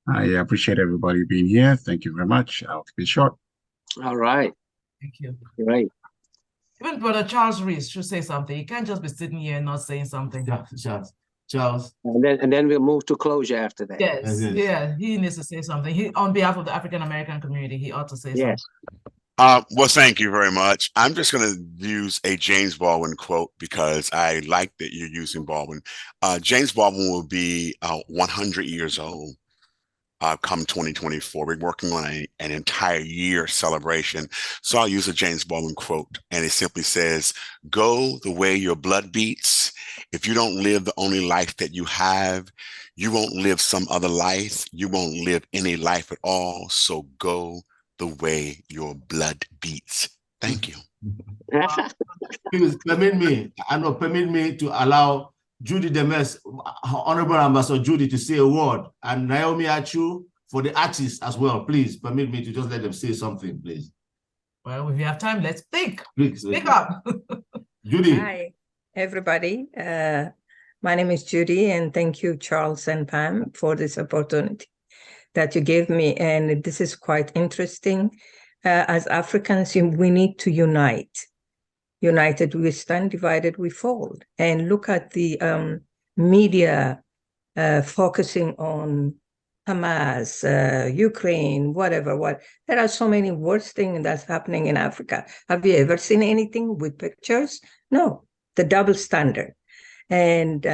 I appreciate everybody being here. Thank you very much. I'll keep it short. All right. Thank you. Right. Even Brother Charles Reese should say something. He can't just be sitting here and not saying something. Charles. And then we'll move to closure after that. Yes, yeah, he needs to say something. He, on behalf of the African American community, he ought to say something. Well, thank you very much. I'm just going to use a James Baldwin quote because I like that you're using Baldwin. James Baldwin will be 100 years old come 2024. We're working on an entire year celebration. So I'll use a James Baldwin quote, and it simply says, "Go the way your blood beats. If you don't live the only life that you have, you won't live some other life. You won't live any life at all. So go the way your blood beats." Thank you. Please permit me to allow Judy Demes, Honorable Ambassador Judy, to say a word, and Naomi Achu for the artists as well. Please permit me to just let them say something, please. Well, if you have time, let's think. Please, Speak up. Judy. Hi, everybody. My name is Judy, and thank you, Charles and Pam, for this opportunity that you gave me. And this is quite interesting. As Africans, we need to unite. United we stand, divided we fall. And look at the media focusing on Hamas, Ukraine, whatever. There are so many worse things that's happening in Africa. Have you ever seen anything with pictures? No, the double standard. And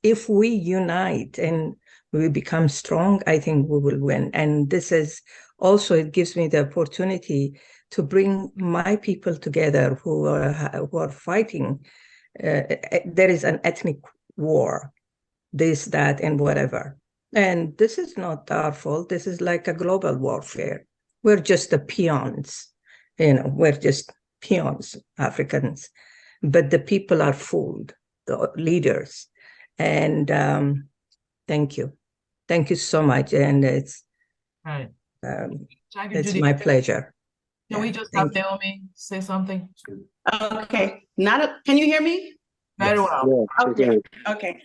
if we unite and we become strong, I think we will win. And this is also, it gives me the opportunity to bring my people together who are fighting. There is an ethnic war, this, that, and whatever. And this is not our fault. This is like a global warfare. We're just the peons, we're just peons, Africans. But the people are fooled, the leaders. And thank you. Thank you so much. And it's, it's my pleasure. Can we just have Naomi say something? Okay. Can you hear me? Very well. Okay.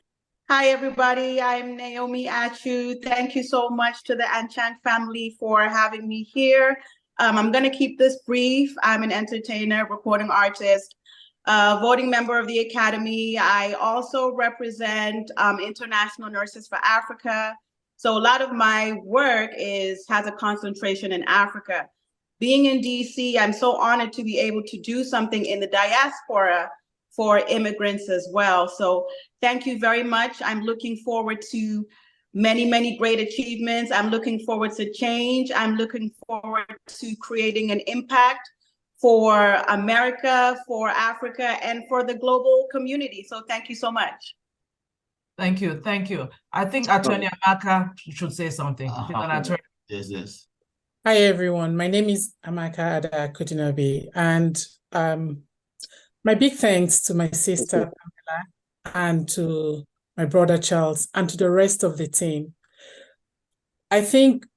Hi, everybody. I'm Naomi Achu. Thank you so much to the Anchang family for having me here. I'm going to keep this brief. I'm an entertainer, recording artist, voting member of the Academy. I also represent International Nurses for Africa. So a lot of my work has a concentration in Africa. Being in DC, I'm so honored to be able to do something in the diaspora for immigrants as well. So thank you very much. I'm looking forward to many, many great achievements. I'm looking forward to change. I'm looking forward to creating an impact for America, for Africa, and for the global community. So thank you so much. Thank you. Thank you. I think Attorney Amaka should say something. Yes. Hi, everyone. My name is Amaka Ada Kutinobi, and my big thanks to my sister Pamela and to my brother Charles and to the rest of the team. I think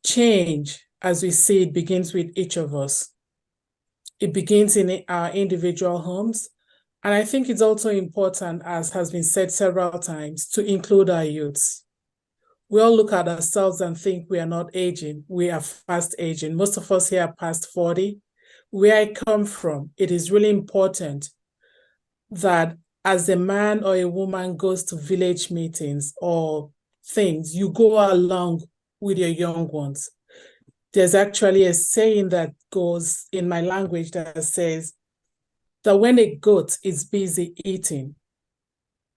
change, as we see it, begins with each of us. It begins in our individual homes. And I think it's also important, as has been said several times, to include our youths. We all look at ourselves and think we are not aging. We are fast aging. Most of us here are past 40. Where I come from, it is really important that as a man or a woman goes to village meetings or things, you go along with your young ones. There's actually a saying that goes in my language that says that when a goat is busy eating,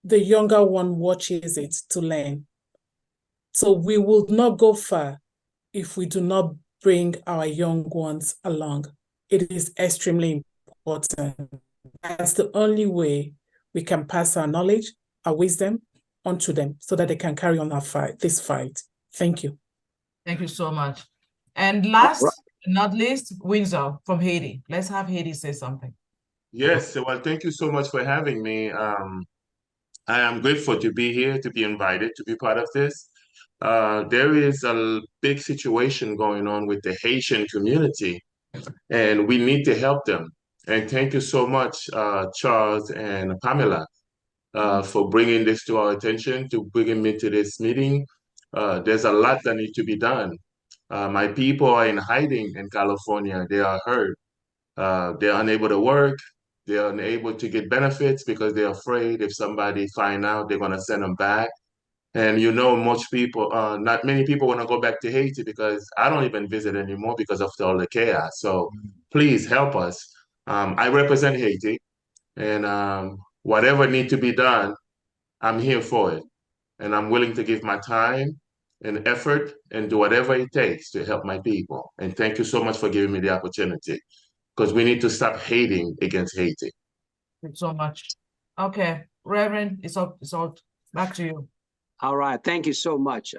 the younger one watches it to learn. So we will not go far if we do not bring our young ones along. It is extremely important. That's the only way we can pass our knowledge, our wisdom onto them so that they can carry on this fight. Thank you. Thank you so much. And last but not least, Windsor from Haiti. Let's have Haiti say something. Yes, well, thank you so much for having me. I am grateful to be here, to be invited, to be part of this. There is a big situation going on with the Haitian community, and we need to help them. And thank you so much, Charles and Pamela, for bringing this to our attention, to bringing me to this meeting. There's a lot that needs to be done. My people are in hiding in California. They are hurt. They're unable to work. They're unable to get benefits because they're afraid if somebody find out, they're going to send them back. And most people, not many people want to go back to Haiti because I don't even visit anymore because of all the chaos. So please help us. I represent Haiti, and whatever needs to be done, I'm here for it. And I'm willing to give my time and effort and do whatever it takes to help my people. And thank you so much for giving me the opportunity, because we need to stop hating against Haiti. Thank you so much. Okay, Reverend, it's all back to you. All right, thank you so much.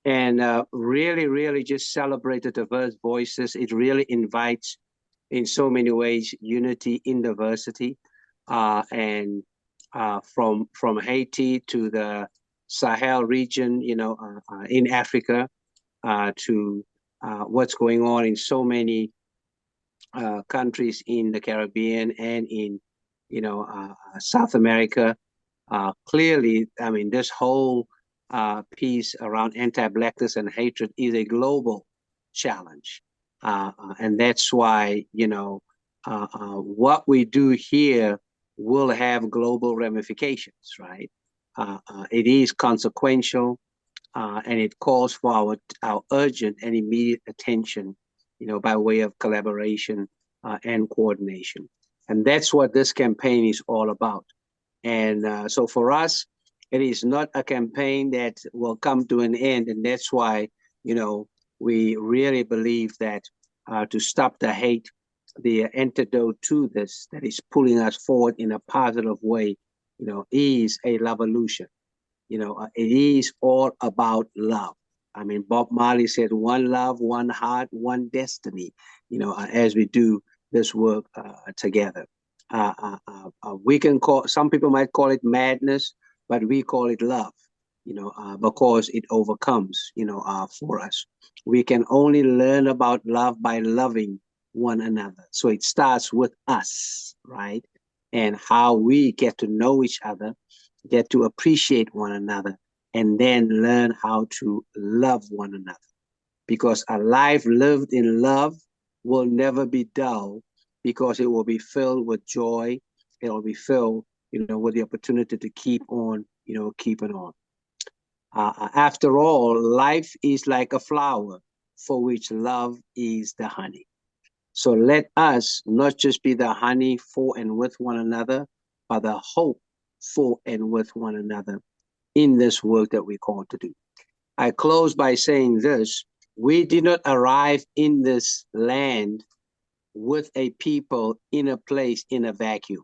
And really, really just celebrate the diverse voices. It really invites, in so many ways, unity in diversity. And from Haiti to the Sahel region, in Africa, to what's going on in so many countries in the Caribbean and in, South America. Clearly, I mean, this whole piece around anti-Blackness and hatred is a global challenge. And that's why, what we do here will have global ramifications, right? It is consequential, and it calls for our urgent and immediate attention, by way of collaboration and coordination. And that's what this campaign is all about. And so for us, it is not a campaign that will come to an end. And that's why, we really believe that to stop the hate, the antidote to this that is pulling us forward in a positive way, is a revolution. It is all about love. I mean, Bob Marley said, one love, one heart, one destiny, as we do this work together. We can some people might call it madness, but we call it love, because it overcomes, for us. We can only learn about love by loving one another. So it starts with us, right? And how we get to know each other, get to appreciate one another, and then learn how to love one another. Because a life lived in love will never be dull, because it will be filled with joy. It will be filled, with the opportunity to keep on, keeping on. After all, life is like a flower for which love is the honey. So let us not just be the honey for and with one another, but the hope for and with one another in this work that we're called to do. I close by saying this: we did not arrive in this land with a people in a place in a vacuum.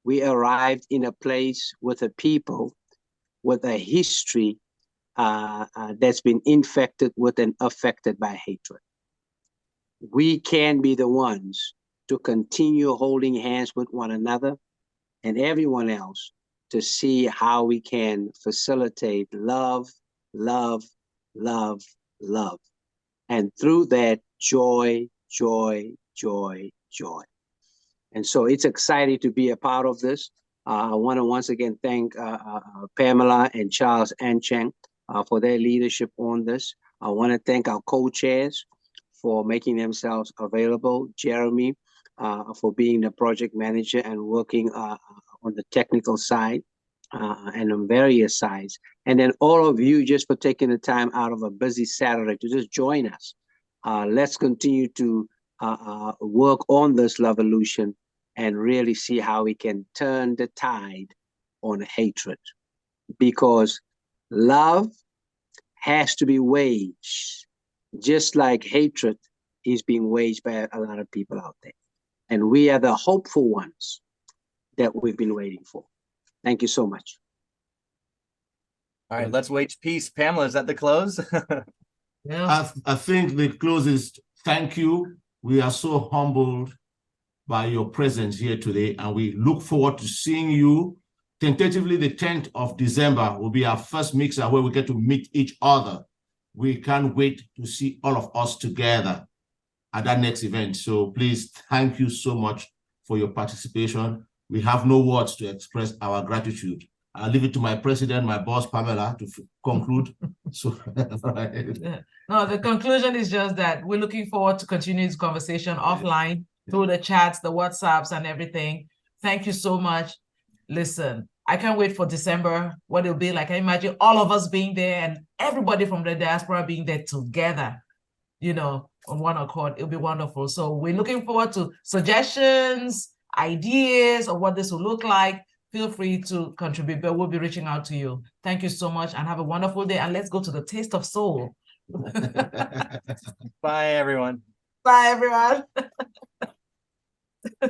We arrived in a place with a people with a history that's been infected with and affected by hatred. We can be the ones to continue holding hands with one another and everyone else to see how we can facilitate love, love, love, love. And through that, joy, joy, joy, joy. And so it's exciting to be a part of this. I want to once again thank Pamela and Charles Anchang for their leadership on this. I want to thank our co-chairs for making themselves available, Jeremy for being the project manager and working on the technical side and on various sides. And then all of you just for taking the time out of a busy Saturday to just join us. Let's continue to work on this revolution and really see how we can turn the tide on hatred, because love has to be waged, just like hatred is being waged by a lot of people out there. And we are the hopeful ones that we've been waiting for. Thank you so much. All right, let's wage peace. Pamela, is that the close? I think the close is thank you. We are so humbled by your presence here today, and we look forward to seeing you. Tentatively, the 10th of December will be our first mixer where we get to meet each other. We can't wait to see all of us together at that next event. So please, thank you so much for your participation. We have no words to express our gratitude. I'll leave it to my president, my boss, Pamela, to conclude. So, No, the conclusion is just that we're looking forward to continue this conversation offline. through the chats, the WhatsApps and everything. Thank you so much. Listen, I can't wait for December, what it'll be like. I imagine all of us being there and everybody from the diaspora being there together, you know, on one accord. It'll be wonderful. So we're looking forward to suggestions, ideas of what this will look like. Feel free to contribute, but we'll be reaching out to you. Thank you so much and have a wonderful day. And let's go to the Taste of Soul. Bye, everyone. Bye, everyone.